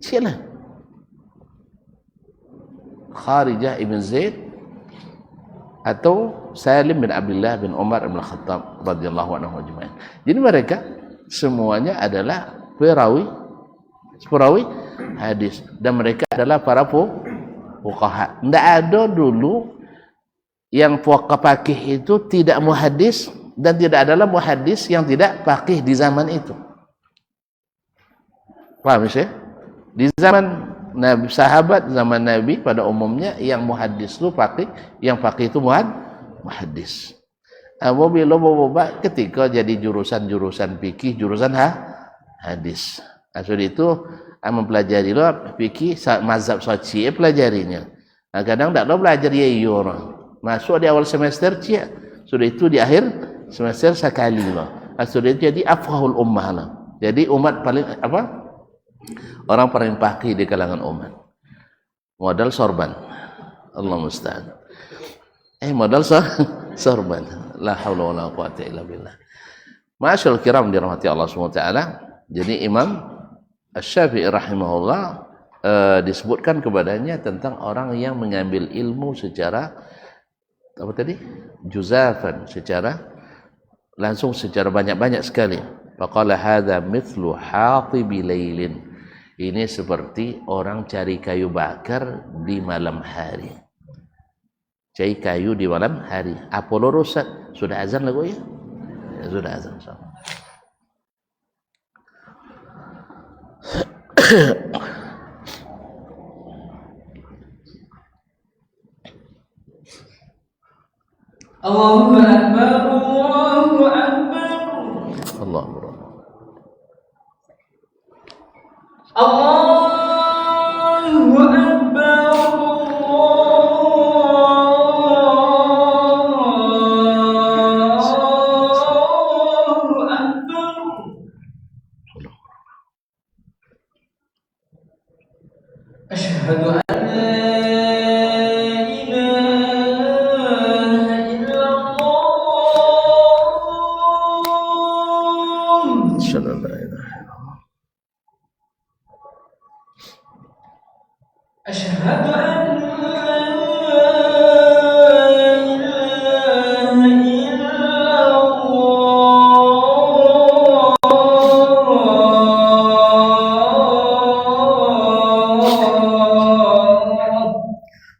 Siapa? Kharijah ibn Zaid atau Salim bin Abdullah bin Umar bin Khattab radhiyallahu anhu ajma'in. Jadi mereka semuanya adalah perawi hadis, dan mereka adalah para fuqaha. Tidak ada dulu yang faqih itu tidak muhaddis, dan tidak adalah muhaddis yang tidak faqih di zaman itu. Paham ya? Di zaman Nabi, sahabat zaman Nabi pada umumnya yang muhaddis itu faqih, yang faqih itu muhaddis. Apabila ketika jadi jurusan fikih, jurusan hadis. Maksud itu mempelajari fikih mazhab Syafi'i pelajarinya. Kadang tak belajar ya orang. Masuk di awal semester sudah itu di akhir semester sekali lah. Sudah itu jadi afqahul ummah lah. Jadi umat paling orang paling faqih di kalangan umat. Modal sorban. Allah musta'an. Modal sorban. La haula wala quwata illa billah. Ma'asyarul kiram dirahmati Allah SWT. Jadi Imam Asy-Syafi'i rahimahullah disebutkan kepadanya tentang orang yang mengambil ilmu secara juzafan, secara langsung, secara banyak-banyak sekali. Faqala hadza mithlu hatibi lailin. Ini seperti orang cari kayu bakar di malam hari. Cari kayu di malam hari. Apa lorosan? Sudah azan lagu ya? Sudah azan. Allahu Akbar, Allahu Akbar. Allahu Akbar. Allahu Akbar. Allahu Akbar. Asyhadu an la ilaha illallah.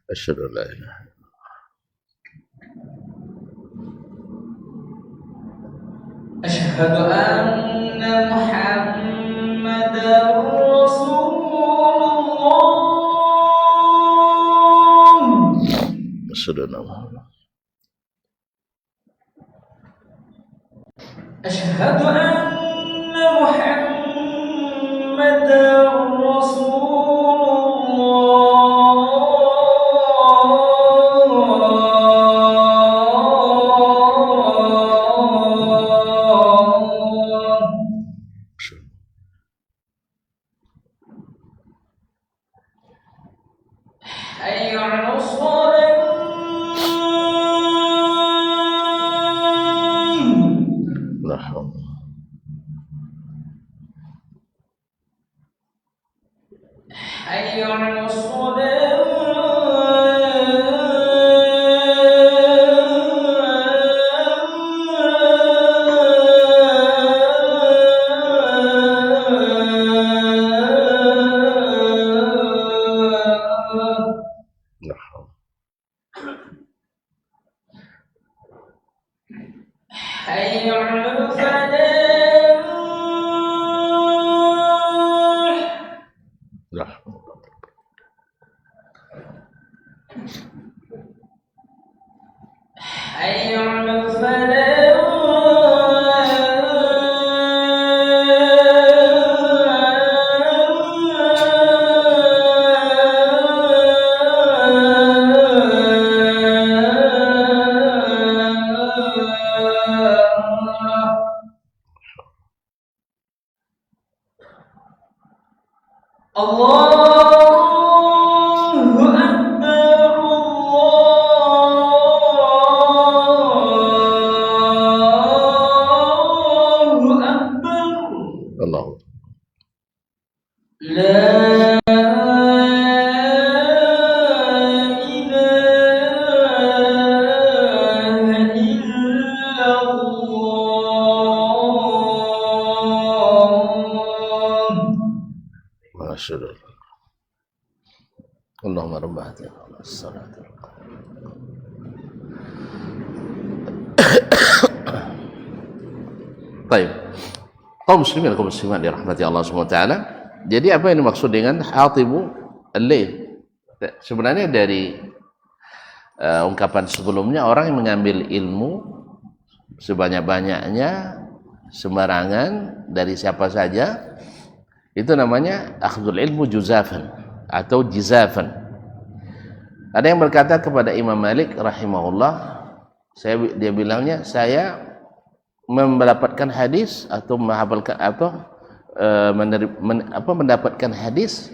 Asyhadu an la ilaha أشهد أن محمدا رسول الله asyhadu anna Muhammad أشهد أن محمدا رسول الله حي على الصلاة la hawla حي على الصلاة la hawla حي على الفلاح la hawla حي على الفلاح الله أكبر الله أكبر Allahu لا إله إلا الله wa asyhadu Allahumma rabb hadhihi as-salati Baik. Kaum muslimin dan kaum muslimat dirahmati Allah SWT. Jadi apa yang dimaksud dengan hatibu al-lail? Sebenarnya dari ungkapan sebelumnya, orang yang mengambil ilmu sebanyak-banyaknya sembarangan dari siapa saja, itu namanya akhdhul ilmu juzafan atau jizafan. Ada yang berkata kepada Imam Malik rahimahullah, dia bilangnya, saya mendapatkan hadis atau menghafalkan mendapatkan hadis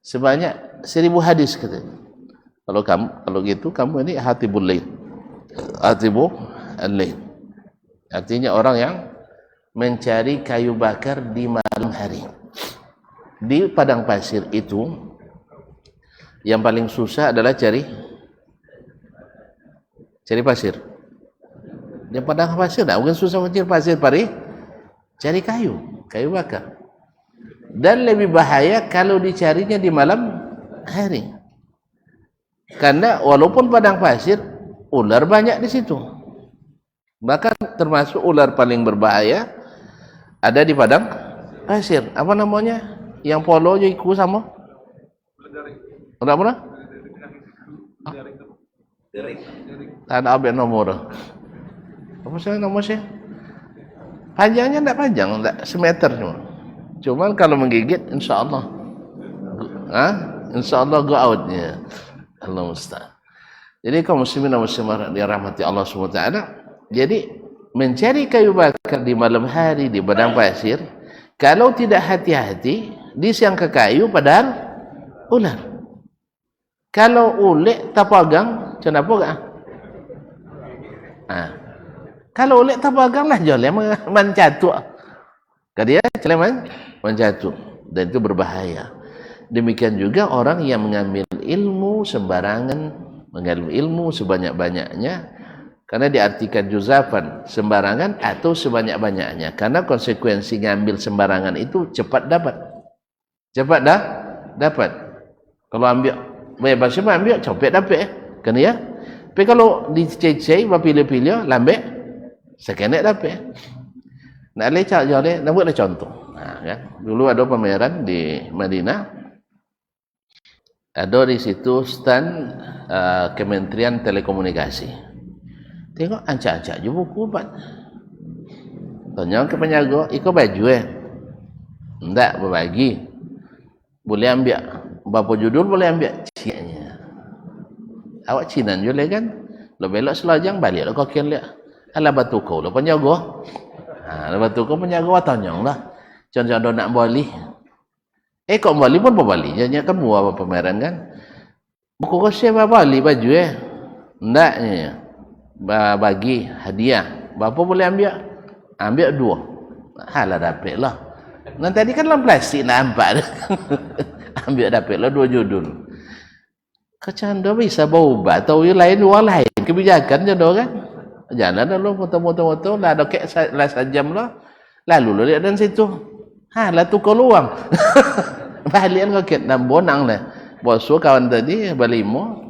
sebanyak 1000 hadis katanya. Kalau gitu kamu ini hatibul lail. Hatibul lail. Artinya orang yang mencari kayu bakar di malam hari. Di padang pasir itu yang paling susah adalah cari pasir. Di padang pasir tak mungkin susah mencari pasir, cari kayu bakar. Dan lebih bahaya kalau dicarinya di malam hari. Karena walaupun padang pasir, ular banyak di situ. Bahkan termasuk ular paling berbahaya ada di padang pasir. Apa namanya? Yang polo je ikut sama? Apa? Tak ada abang nomor. Apa sih nama sih? Panjangnya tidak panjang, tidak semeter cuma. Cuman kalau menggigit, insya Allah, insya Allah go outnya. Allah musta'an. Jadi kaum muslimin dan muslimat dirahmati Allah SWT. Jadi mencari kayu bakar di malam hari di padang pasir, kalau tidak hati-hati, disangka kayu padahal ular. Kalau ulek tapagang, kenapa enggak? Kalau ulek tapagang lah joleh mencatu. Dia celeman menjatuh, dan itu berbahaya. Demikian juga orang yang mengambil ilmu sembarangan, mengambil ilmu sebanyak-banyaknya, karena diartikan juzafan, sembarangan atau sebanyak-banyaknya. Karena konsekuensi ngambil sembarangan itu cepat dapat. Cepat dapat. Kalau ambil bebas cuma ambil copet dapat kena ya. Tapi kalau dicecai berpilih-pilih lambek sekenek dapat. Nak lecak je nak buatlah contoh. Kan? Dulu ada pameran di Madinah. Ada di situ stand Kementerian Telekomunikasi. Tengok ancak-ancak je buku buat. Tanya ke penjaga, ikut baju tak berbagi. Boleh ambil berapa judul boleh ambil Cina. Awak Cina je kan? Lo belok selajang balik lah kau kian lihat. Alah batu kau lah penjaga. Lepas tu kau penjaga tanya lah. Contoh nak balik. Kau balik pun berbalik. Jangan kan buat apa pameran kan. Buku kau siapa balik baju tak ni. Bagi hadiah. Berapa boleh ambil? Ambil 2. Halah dapat lah. Nanti tadi kan dalam plastik nak nampak. Ambil dapat lah 2 judul. Kecanda bisa berubah. Atau yang lain, orang lain. Kebijakan je kan. Jangan ada lo foto-foto lah ada kek lah sajam lah. Lalu lo lihat dan situ. Lah tukar luang. Balik kan kek dan bonang lah. Bosu kawan tadi berlimo.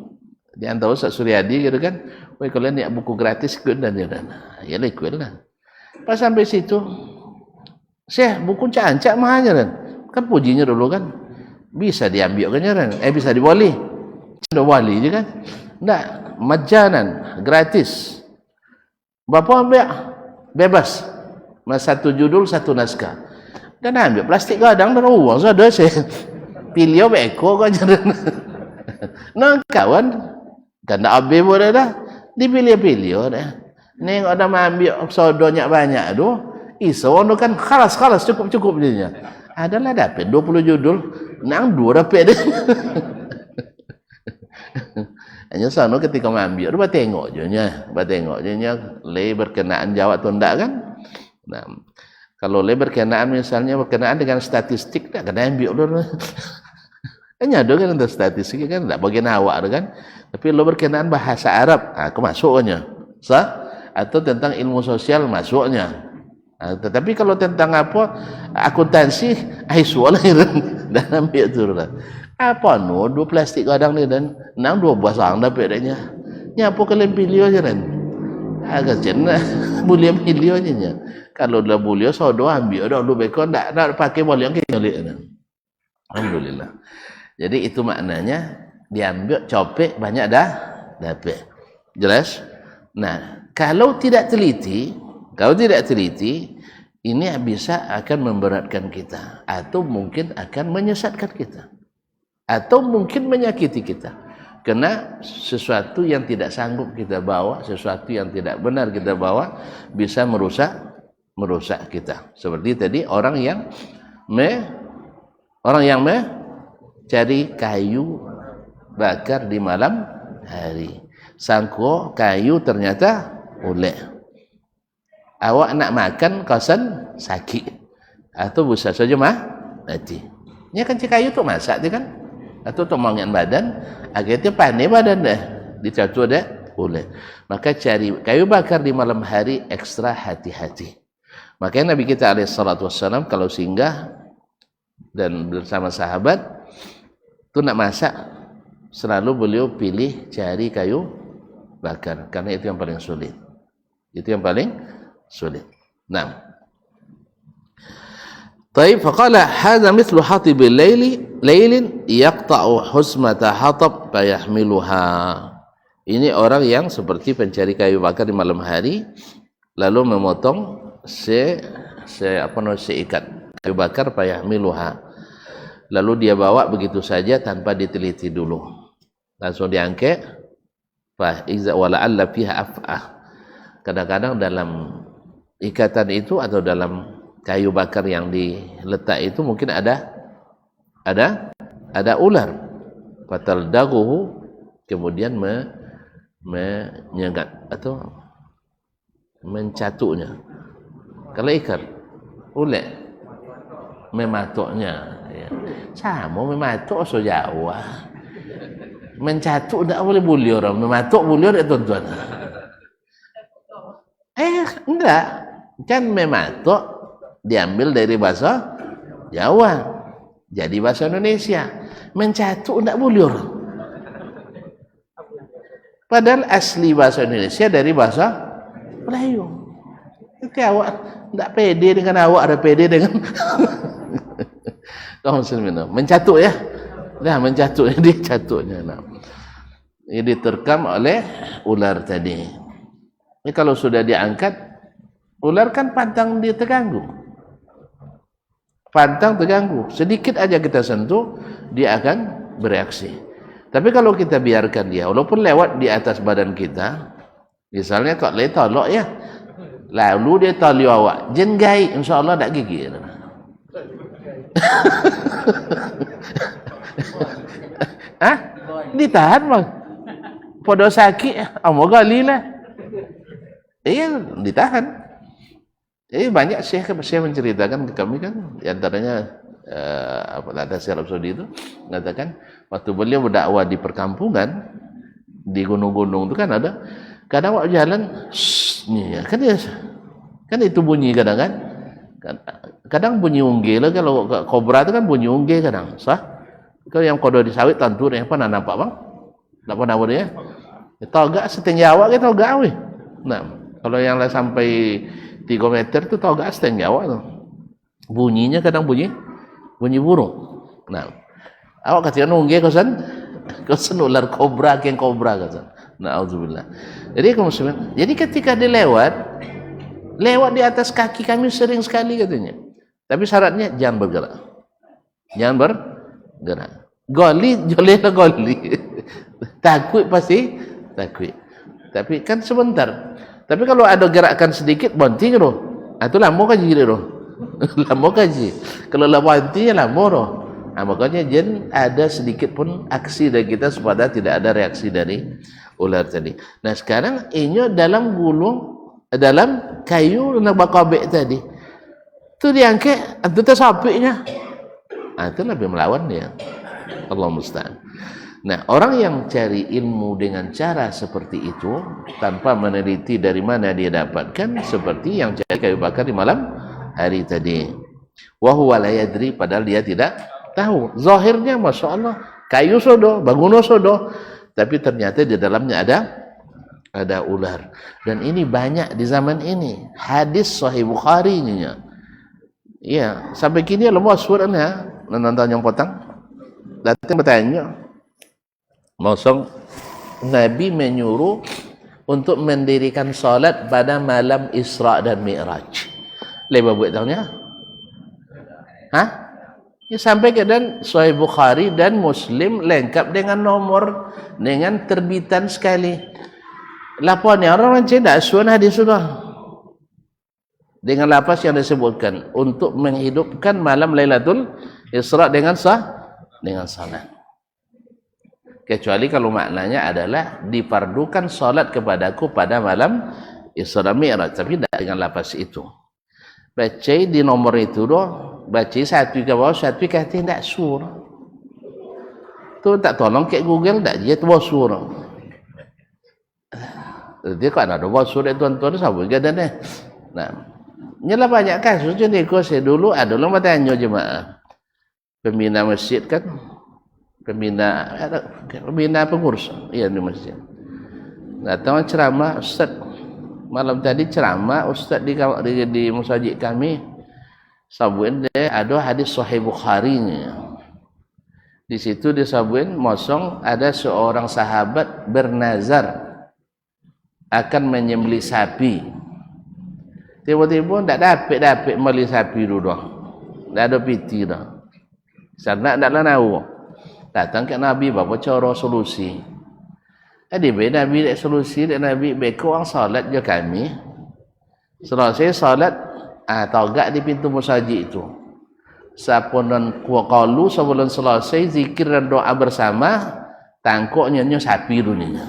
Dia tahu Ustaz Suryadi gitu kan. Woi kalau ni buku gratis ikut dan dia dan. Ya lah ikut lah. Pas sampai situ. Syekh buku cancak mahanya kan. Kan pujinya dulu kan. Bisa diambil kan bisa diboli. Sudah wali je kan. Tak majanan gratis. Bapa ambil bebas. Satu judul satu naskah. Dan ambil plastik kadang dan uang sudah saya. Pilih beko kau jalan. Nah kawan kan tak habis pun dah. Dipilih-pilih dah. Ni ada ambil sodonya banyak tu. Iso tu kan khalas cukup je. Adalah dapat 20 judul. Nang 2 dapat dia. Hanya sana ketika mengambil tu tengok je nya, le berkenaan jawab atau enggak kan. Nah, kalau le berkenaan misalnya berkenaan dengan statistik tak kena ambil dulu. Hanya ada kan untuk statistik kan tak bagian awak tu kan. Tapi lo berkenaan bahasa Arab, aku masuknya. Atau tentang ilmu sosial masuknya. Tetapi kalau tentang apa akuntansi, soal dan ambil tu lah. Apa no 2 plastik kadang ni dan nang 2 buah sang dapat nya. Nya apa kalian pilih aja kan. Agak jenah boleh pilih aja nya. Kalau dah boleh sodo ambil dah lu bekon tak pakai boleh ke nyolik. Alhamdulillah. Jadi itu maknanya diambil copek banyak dah dapat. Jelas? Nah, kalau tidak teliti ini bisa akan memberatkan kita atau mungkin akan menyesatkan kita. Atau mungkin menyakiti kita. Karena sesuatu yang tidak sanggup kita bawa, sesuatu yang tidak benar kita bawa bisa merusak kita. Seperti tadi orang yang cari kayu bakar di malam hari. Sangko kayu ternyata oleh. Awak nak makan kosan sakit atau bisa saja mati. Ini kan kayu tu masak dia kan. Atau tomangan badan akhirnya panik badan dah dicatur dah boleh. Maka cari kayu bakar di malam hari ekstra hati-hati. Makanya Nabi kita alaihissalam kalau singgah dan bersama sahabat tu nak masak selalu beliau pilih cari kayu bakar karena itu yang paling sulit. Nah. طيب فقال هذا مثل حطب ليل يقطع حزمة حطب فيحملها. Ini orang yang seperti pencari kayu bakar di malam hari lalu memotong seikat kayu bakar fayahmiluha. Lalu dia bawa begitu saja tanpa diteliti dulu. Langsung diangkat. Fa iza wala'alla fiha af'ah. Kadang-kadang dalam ikatan itu atau dalam kayu bakar yang diletak itu mungkin ada ular. Fatal daguhu kemudian menyegat atau mencatuknya. Kalau ikan ular mematuknya. Ya. Sama mematuk so jauh. Mencatuk tak boleh bulir orang. Mematuk bulir ya tuan-tuan. Enggak. Kan mematuk diambil dari bahasa Jawa jadi bahasa Indonesia. Mencatuk tak boleh. Padahal asli bahasa Indonesia dari bahasa Melayu. Itu awak tak pede dengan awak, ada pede dengan kaum muslimin. Mencatut ya. Dah mencatut, dia catutnya. Nah. Ini diterkam oleh ular tadi. Ini kalau sudah diangkat, ular kan pantang dia terganggu. Pantang terganggu. Sedikit aja kita sentuh, dia akan bereaksi. Tapi kalau kita biarkan dia, walaupun lewat di atas badan kita, misalnya kau boleh tolak ya, lalu dia tolak awak, jenggai, insyaAllah tak gigit. Hah? Ditahan bang. Pada sakit, amal gali lah. Iya, ditahan. Jadi banyak syekh menceritakan ke kami kan, di antaranya apa Arab Saudi itu mengatakan waktu beliau berdakwah di perkampungan di gunung-gunung itu kan ada kadang waktu jalan ya, kan itu bunyi kadang kadang bunyi unggih lah. Kalau kobra itu kan bunyi unggih kadang sah. Kalau yang kodoh di sawit tantur yang apa nampak bang tak pernah boleh ya togak setengah awak kita togak weh. Nah kalau yang lah sampai 3 meter tu togak setengah awak tu bunyinya kadang bunyi burung. Nah, awak kata nunggu kosan ular kobra keng kobra kata. Nauzubillah. Jadi ketika dia lewat di atas kaki kami sering sekali katanya. Tapi syaratnya jangan bergerak. Jangan bergerak. Goli. Takut pasti takut. Tapi kan sebentar. Tapi kalau ada gerakan sedikit bonting roh. Itu lama kan jadi roh. Lama kaji. Kalau lama intinya lama roh. Nah, makanya jen ada sedikit pun aksi dari kita supaya tidak ada reaksi dari ular tadi. Nah sekarang ini dalam dalam kayu nak bakabek tadi. Tu diangkat, itu tersapiknya. Ah itu lebih melawan dia. Allah musta'an. Nah orang yang cari ilmu dengan cara seperti itu tanpa meneliti dari mana dia dapatkan, seperti yang cari kayu bakar di malam hari tadi. Wa huwa la yadri, padahal dia tidak tahu. Zahirnya Masya Allah kayu sodo, bangunan sodo, tapi ternyata di dalamnya ada ular. Dan ini banyak di zaman ini. Hadis Sahih Bukhari nya. Ya, sampai kini lemas suratnya nonton yang potong. Datang bertanya, Mosong Nabi menyuruh untuk mendirikan salat pada malam Isra dan Mi'raj. Lepas buat tahunnya? Hah? Ya, sampai ke dan Sahih Bukhari dan Muslim lengkap dengan nomor, dengan terbitan sekali. Lapornya orang tidak suan hadis sudah. Dengan lapas yang disebutkan untuk menghidupkan malam Lailatul Isra dengan salat. Kecuali kalau maknanya adalah difardukan salat kepadaku pada malam Isra Mi'raj, tapi tidak dengan lapas itu. Baca di nomor itu doh, baca satu ke bawah, satu ke atas tidak surah. Tu tak tolong ke Google tak dia tu surah. Dia kan ada surah tuan-tuan sabut ke dan nah, nyalah banyak kasus jadi saya dulu ada orang bertanya jemaah pembina masjid kan, pembina pengurus iya di masjid. Datang ceramah ustaz malam tadi ceramah ustaz di masjid kami sabuin dia ada hadis Sahih Bukhari nya. Di situ disabuin mosong ada seorang sahabat bernazar akan menyembelih sapi. Tiba-tiba tak dapat membeli sapi dulu dah. Tak ada piti dah. Sana taklah tahu. Datang ke Nabi bapa cara solusi. Jadi Nabi dak solusi dak Nabi beko orang salat je kami. Selesai salat togak di pintu masjid itu. Sapunan qalu sebelum selesai zikir dan doa bersama tangkuknya sapi dunia.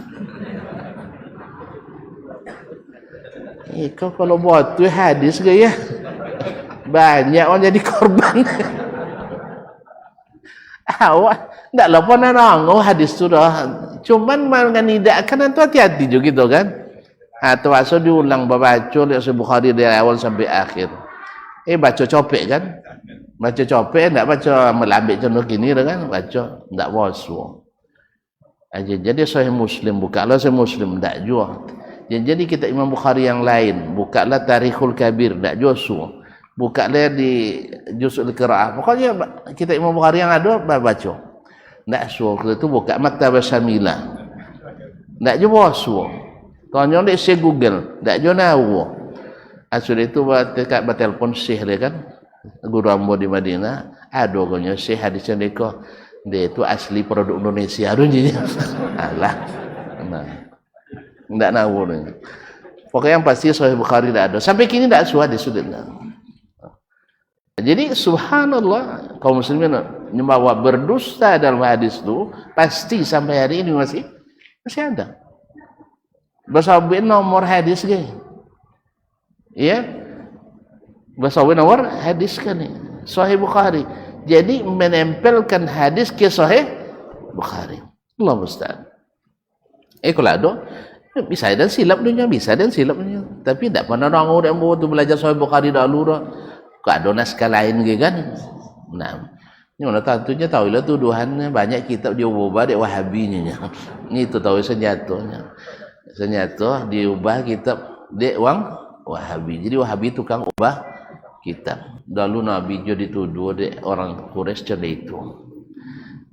Kau kalau buat tu hadis ke ya banyak orang jadi korban. Awak tak lupa nanggung hadis tu dah. Cuman menganidakkan itu hati-hati juga gitu kan. Atau asal diulang baca lihat Bukhari dari awal sampai akhir. Baca copek kan. Baca copek tak baca melambik contoh gini kan. Baca tak bosu. Jadi Sahih Muslim, bukalah Sahih Muslim, tak jua. Jadi kita Imam Bukhari yang lain, bukalah Tarikhul Kabir, tak jua suruh. Bukalah di Juz'ul Qiraah. Pokoknya kita Imam Bukhari yang ada, baca. Tak suruh, kita tu buka Maktabah Syamilah. Tak jua suruh. Tanya dia saya Google, tak jua nahu. Asal itu dekat bertelpon Syekh dia kan, guru ambo di Madinah, ada orangnya Syekh hadisnya dia itu asli produk Indonesia dunia. Alah. Nah. Enggak tahu ni. Pokoknya yang pasti Sahih Bukhari tak ada. Sampai kini tak ada hadis sudah. Jadi subhanallah kaum muslimin bahwa berdusta dalam hadis itu pasti sampai hari ini masih ada. Bersahabat nomor hadis ke? Ya. Bersahabat nomor hadis kan ni. Sahih Bukhari. Jadi menempelkan hadis ke Sahih Bukhari. Allah musta'an. Kalau ada, bisa dan silap dunia, bisa dan silap dunia. Tapi tak pernah orang yang tu belajar Sahih Bukhari dahulu dah. Kau ada naskah lain ke kan? Nah, ini mana tentunya tahu lah tuduhannya banyak kitab diubah dek Wahabinya. Ini itu tahu senjatanya. Senjata diubah kitab dek wang Wahabi. Jadi Wahabi tukang ubah kitab. Dahulu Nabi juga dituduh dek orang Quraisy cerita itu.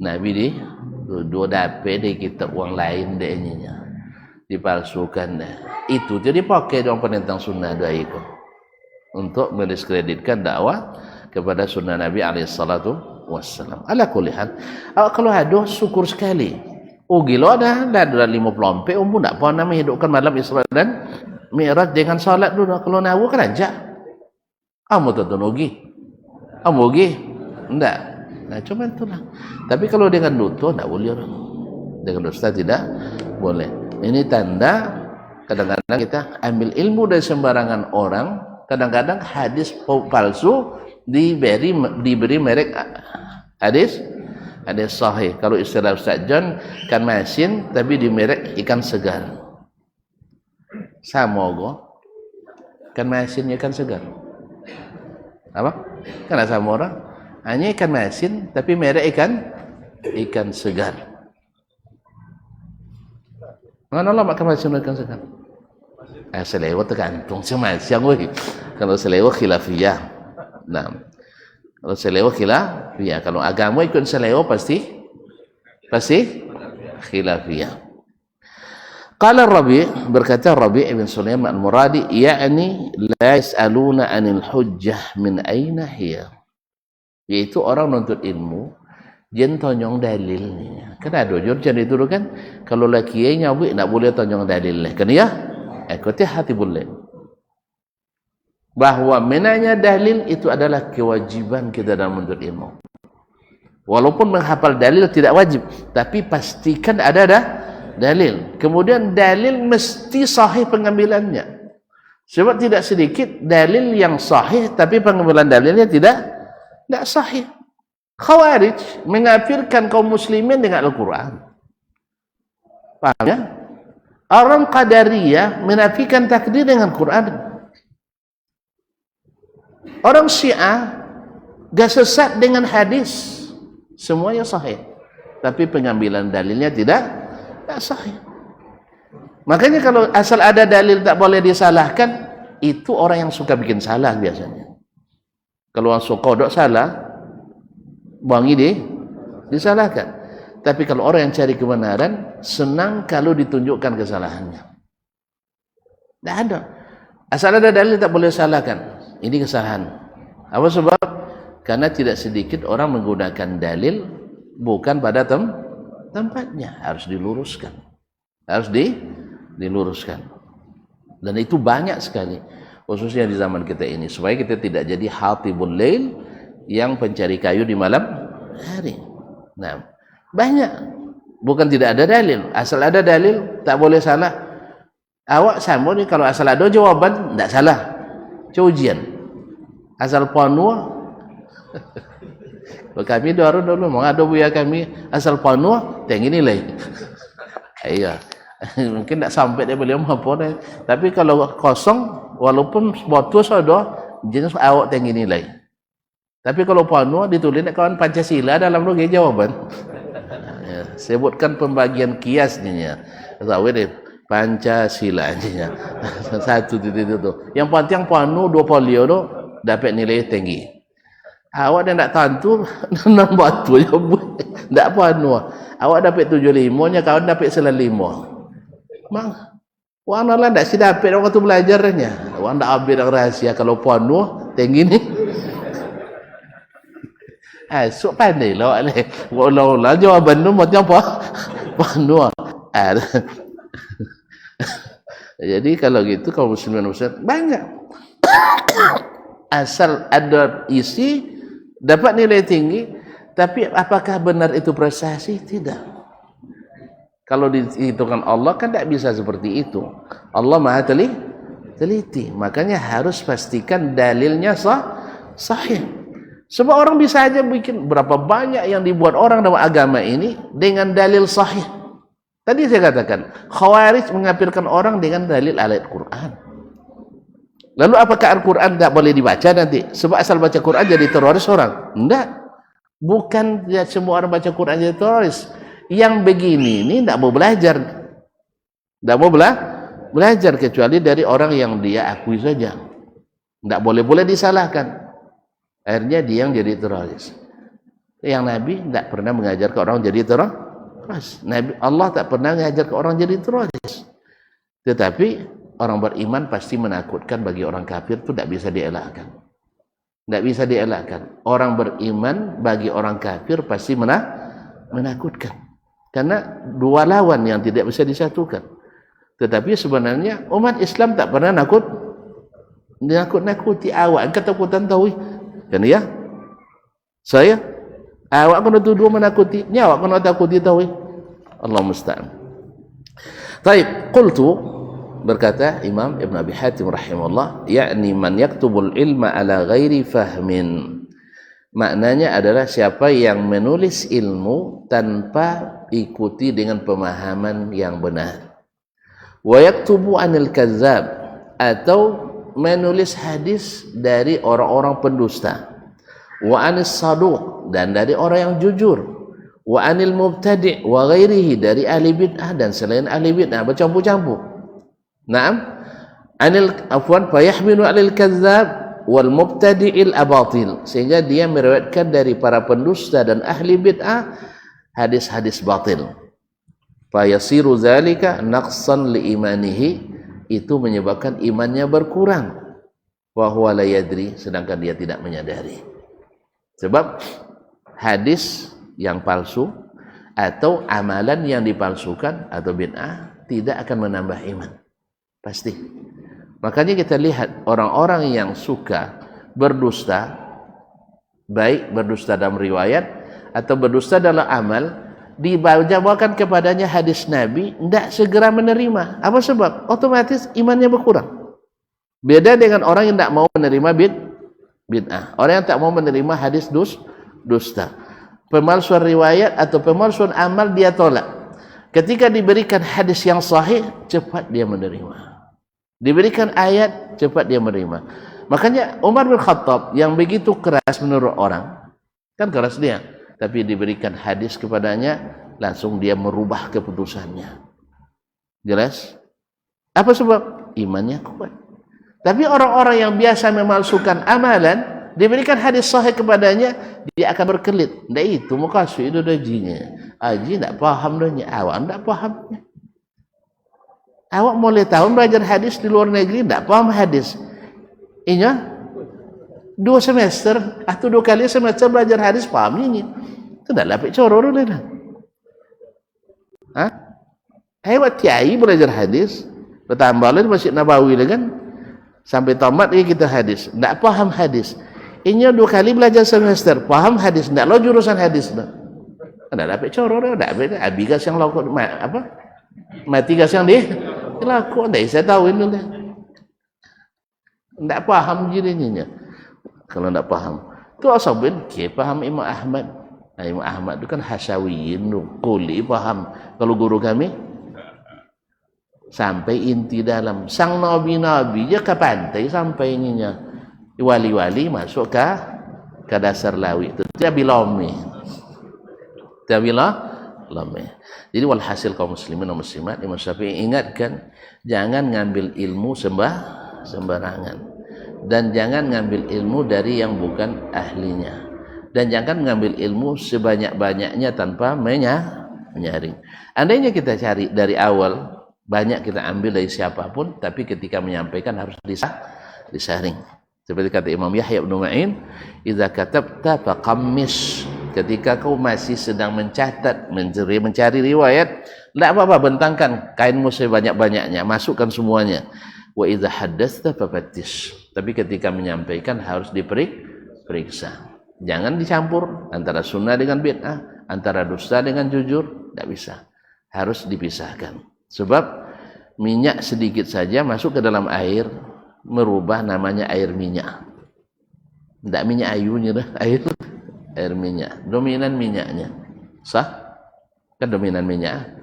Nabi dituduh dapat dek kitab orang lain deknya. Dipalsukan dah. Itu jadi pakai orang penentang sunnah doa itu untuk mendiskreditkan dakwah kepada sunnah Nabi alaihissalatu wassalam. Ala kulli hal, kalau ada syukur sekali. Oh gila dah 54 umur tak pernah menghidupkan malam Isra dan Mi'raj dengan salat dulu. Kalau nawu kan aja. Kamu tentu nogi. Kamu nogi. Enggak. Nah, cuma itulah. Tapi kalau dengan duto tak boleh. Dengan dusta tidak boleh. Ini tanda kadang-kadang kita ambil ilmu dari sembarangan orang. Kadang-kadang hadis palsu diberi merek hadis sahih. Kalau istilah Ustaz John kan masin tapi di merek ikan segar. Sama go. Kan masin ikan segar. Apa? Kan sama orang. Hanya ikan masin tapi merek ikan segar. Mana lah makan masin ikan segar? Selewat tergantung sama siang weh. Kalau selewat khilafiyah. Nah. Kalau selewat khilafiyah, kalau agama ikut selewat pasti khilafiyah. Qala Rabi' berkata Rabi' ibn Sulaiman al-Muradi, yakni la yas'aluna 'anil hujjah min aina hiya. Yaitu orang menuntut ilmu jen tonyong dalilnya. Kan ada jurjan itu kan kalau laki nyawi nak boleh tonyong dalil kan ya? Ikuti hati boleh. Bahwa menanya dalil itu adalah kewajiban kita dalam menuntut ilmu. Walaupun menghafal dalil tidak wajib, tapi pastikan ada dalil. Kemudian dalil mesti sahih pengambilannya. Sebab tidak sedikit dalil yang sahih tapi pengambilan dalilnya tidak sahih. Khawarij mengafirkan kaum muslimin dengan Al-Quran. Paham ya? Orang Qadariyah menafikan takdir dengan Quran. Orang Syiah gak sesat dengan hadis. Semuanya sahih. Tapi pengambilan dalilnya tidak sahih. Makanya kalau asal ada dalil tak boleh disalahkan, itu orang yang suka bikin salah biasanya. Kalau orang suka dok salah, bangi disalahkan. Tapi kalau orang yang cari kebenaran, senang kalau ditunjukkan kesalahannya. Tak ada. Asal ada dalil tak boleh salahkan. Ini kesalahan. Apa sebab? Karena tidak sedikit orang menggunakan dalil bukan pada tempatnya. Harus diluruskan. Harus diluruskan. Dan itu banyak sekali. Khususnya di zaman kita ini. Supaya kita tidak jadi hatibul lail yang pencari kayu di malam hari. Nah, banyak. Bukan tidak ada dalil. Asal ada dalil, tak boleh salah. Awak sama ni kalau asal ada jawaban, tak salah. Coba ujian. Asal penuh. Kami dulu memang ada buaya kami asal penuh, tinggi nilai. Iya. Mungkin tak sampai dia beliau apa deh. Tapi kalau kosong, walaupun botol sudah jenis awak tinggi nilai. Tapi kalau penuh ditulis kawan Pancasila dalam logi jawaban. Ya, sebutkan pembagian kiasnya. Tahu deh Pancasila nya. Satu titik itu. Yang penting panu 2 folio tu dapat nilai tinggi. Awak dah tak tentu nan batu je tak panu. Awak dapat 75 nya, kawan dapat 95. Mang warna lah tak si dapat waktu belajarnya. Awak tak habis dah rahsia kalau panu tinggi ni. Sok pandai lah awak ni. Walau jawapan tu macam apa? Panu. Jadi kalau gitu kaum muslimin banyak. Asal ada isi dapat nilai tinggi, tapi apakah benar itu prestasi? Tidak. Kalau dihitungkan Allah kan tidak bisa seperti itu. Allah Maha teliti. Makanya harus pastikan dalilnya sahih. Sebab orang bisa aja bikin berapa banyak yang dibuat orang dalam agama ini dengan dalil sahih. Tadi saya katakan, Khawarij mengkafirkan orang dengan dalil ayat Quran. Lalu apakah Al-Quran tak boleh dibaca nanti? Sebab asal baca Quran jadi teroris orang? Enggak. Bukan semua orang baca Quran jadi teroris. Yang begini ini tak mau belajar. Tak mau belajar kecuali dari orang yang dia akui saja. Tak boleh disalahkan. Akhirnya dia yang jadi teroris. Yang Nabi tak pernah mengajar ke orang jadi teroris. Nabi Allah tak pernah mengajar ke orang jadi teroris. Tetapi orang beriman pasti menakutkan. Bagi orang kafir itu tidak bisa dielakkan. Tidak bisa dielakkan. Orang beriman bagi orang kafir pasti menakutkan. Karena dua lawan yang tidak bisa disatukan. Tetapi sebenarnya umat Islam tak pernah nakut-nakuti awak. Ketakutan tahu kan ya? Saya awak kena tuduh menakuti, ni awak kena takuti tahu. Allah musta'an. Baik, qultu berkata Imam Ibn Abi Hatim rahimahullah, yakni man yaktubul ilma ala ghairi fahmin. Maknanya adalah siapa yang menulis ilmu tanpa ikuti dengan pemahaman yang benar. Wa yaktubu anil kazzab, atau menulis hadis dari orang-orang pendusta. Wa anis saduq, dan dari orang yang jujur. Wa anil mubtadi' wa ghairihi, dari ahli bid'ah dan selain ahli bid'ah, bercampur-campur. Naam, anil afwan fayahmilu alil kazzab wal mubtadi'il abatil, sehingga dia meriwayatkan dari para pendusta dan ahli bid'ah hadis-hadis batil. Fayasiru zalika naqsan li imanihi, itu menyebabkan imannya berkurang. Wa huwa la yadri, sedangkan dia tidak menyadari. Sebab hadis yang palsu atau amalan yang dipalsukan atau bid'ah tidak akan menambah iman. Pasti. Makanya kita lihat orang-orang yang suka berdusta, baik berdusta dalam riwayat atau berdusta dalam amal, dibawakan kepadanya hadis Nabi, tidak segera menerima. Apa sebab? Otomatis imannya berkurang. Beda dengan orang yang tidak mau menerima bid'ah. Orang yang tak mau menerima hadis dusta, pemalsuan riwayat atau pemalsuan amal, dia tolak. Ketika diberikan hadis yang sahih, cepat dia menerima. Diberikan ayat, cepat dia menerima. Makanya Umar bin Khattab yang begitu keras menurut orang, kan keras dia, tapi diberikan hadis kepadanya, langsung dia merubah keputusannya. Jelas? Apa sebab? Imannya kuat. Tapi orang-orang yang biasa memalsukan amalan, diberikan hadis sahih kepadanya, dia akan berkelit. Tidak itu, makasih itu dajinya. Haji tidak paham dahnya, awak tidak pahamnya. Awak mulai tahun belajar hadis di luar negeri, tidak paham hadis. Inya 2 semester atau 2 kali semester belajar hadis, paham ini. Sudah lapik coror dah. Hebat kiai belajar hadis, bertambah lagi Masjid Nabawi lah kan, sampai tamat lagi kita hadis, tidak paham hadis. Inya 2 kali belajar semester, paham hadis, tidak lo jurusan hadis dah. Sudah lapik coror dah, tidak habis gas yang lakukan apa? Mati gas yang dia lakukan, tidak saya tahu ini dah. Tidak paham jadinya. Kalau tidak paham, tu asabin ke paham Imam Ahmad. Nah, Imam Ahmad itu kan hasyawiyin, kuli paham. Kalau guru kami sampai inti dalam sang nabi-nabi je ke pantai sampai ininya. Wali-wali masuk ke dasar lawi itu. Tiabila lameh. Jadi walhasil kaum muslimin dan muslimat, Imam Syafi'i ingatkan jangan ngambil ilmu sembarangan dan jangan ngambil ilmu dari yang bukan ahlinya dan jangan ngambil ilmu sebanyak-banyaknya tanpa menyaring. Andainya kita cari dari awal banyak kita ambil dari siapapun, tapi ketika menyampaikan harus disaring. Seperti kata Imam Yahya bin Ma'in, "Idza katabta faqammis." Ketika kau masih sedang mencatat, mencari riwayat, tidak apa-apa, bentangkan kainmu sebanyak-banyaknya, masukkan semuanya. Wa idza haddatsta fafattish. Tapi ketika menyampaikan harus diperiksa. Jangan dicampur antara sunnah dengan bid'ah, antara dusta dengan jujur, tidak bisa. Harus dipisahkan. Sebab minyak sedikit saja masuk ke dalam air, merubah namanya air minyak. Tidak minyak ayunya, air minyak, dominan minyaknya. Sah? Kan dominan minyak.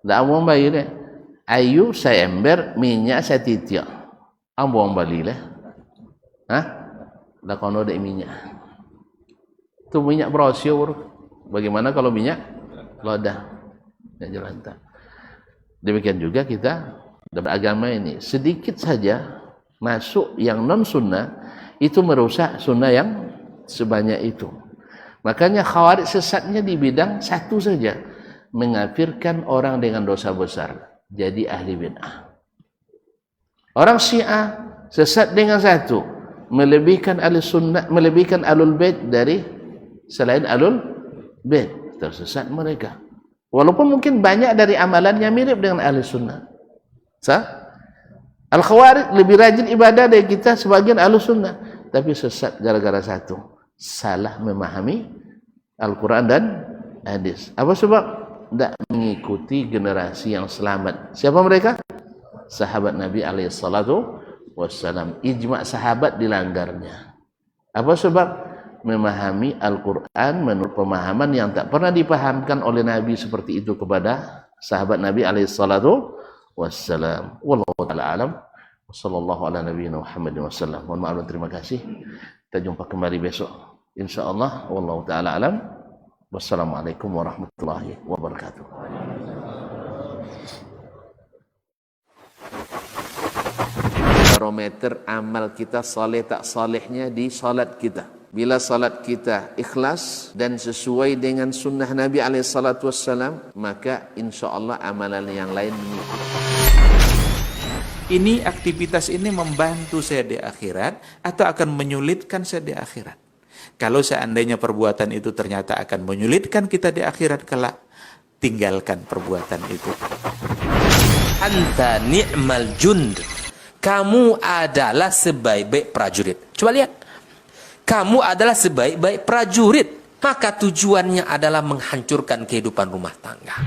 Tak awang bayi deh. Ayu saya ember, minyak saya titik. Awang bali leh. Hah? Dah kono ada minyak. Itu minyak brosur. Bagaimana kalau minyak lodah? Ya jalan tak. Demikian juga kita dalam agama ini sedikit saja masuk yang non sunnah itu merusak sunnah yang sebanyak itu. Makanya Khawarij sesatnya di bidang satu saja, mengafirkan orang dengan dosa besar, jadi ahli bid'ah. Orang Syiah sesat dengan satu, melebihkan ahli sunnah, melebihkan ahlul bait dari selain ahlul bait, tersesat mereka. Walaupun mungkin banyak dari amalannya mirip dengan ahli sunnah. Sah? Al-Khawarij lebih rajin ibadah dari kita sebagian ahli sunnah, tapi sesat gara-gara satu, salah memahami Al-Quran dan hadis. Apa sebab? Tidak mengikuti generasi yang selamat. Siapa mereka? Sahabat Nabi alaihissalatu wassalam. Ijma' sahabat dilanggarnya. Apa sebab? Memahami Al-Quran menurut pemahaman yang tak pernah dipahamkan oleh Nabi seperti itu kepada sahabat Nabi alaihissalatu wassalam. Wallahu ta'ala alam. Wassallallahu ala nabiyina Muhammadin wassalam. Mohon maaf dan terima kasih. Kita jumpa kembali besok, insyaallah. Wallahu ta'ala alam. Wassalamualaikum warahmatullahi wabarakatuh. Barometer amal kita saleh tak salehnya di salat kita. Bila salat kita ikhlas dan sesuai dengan sunnah Nabi SAW, maka insyaallah amalan yang lain mengikuti. Ini aktivitas ini membantu saya di akhirat atau akan menyulitkan saya di akhirat? Kalau seandainya perbuatan itu ternyata akan menyulitkan kita di akhirat kelak, tinggalkan perbuatan itu. Anta ni'mal jund. Kamu adalah sebaik-baik prajurit. Coba lihat. Kamu adalah sebaik-baik prajurit. Maka tujuannya adalah menghancurkan kehidupan rumah tangga.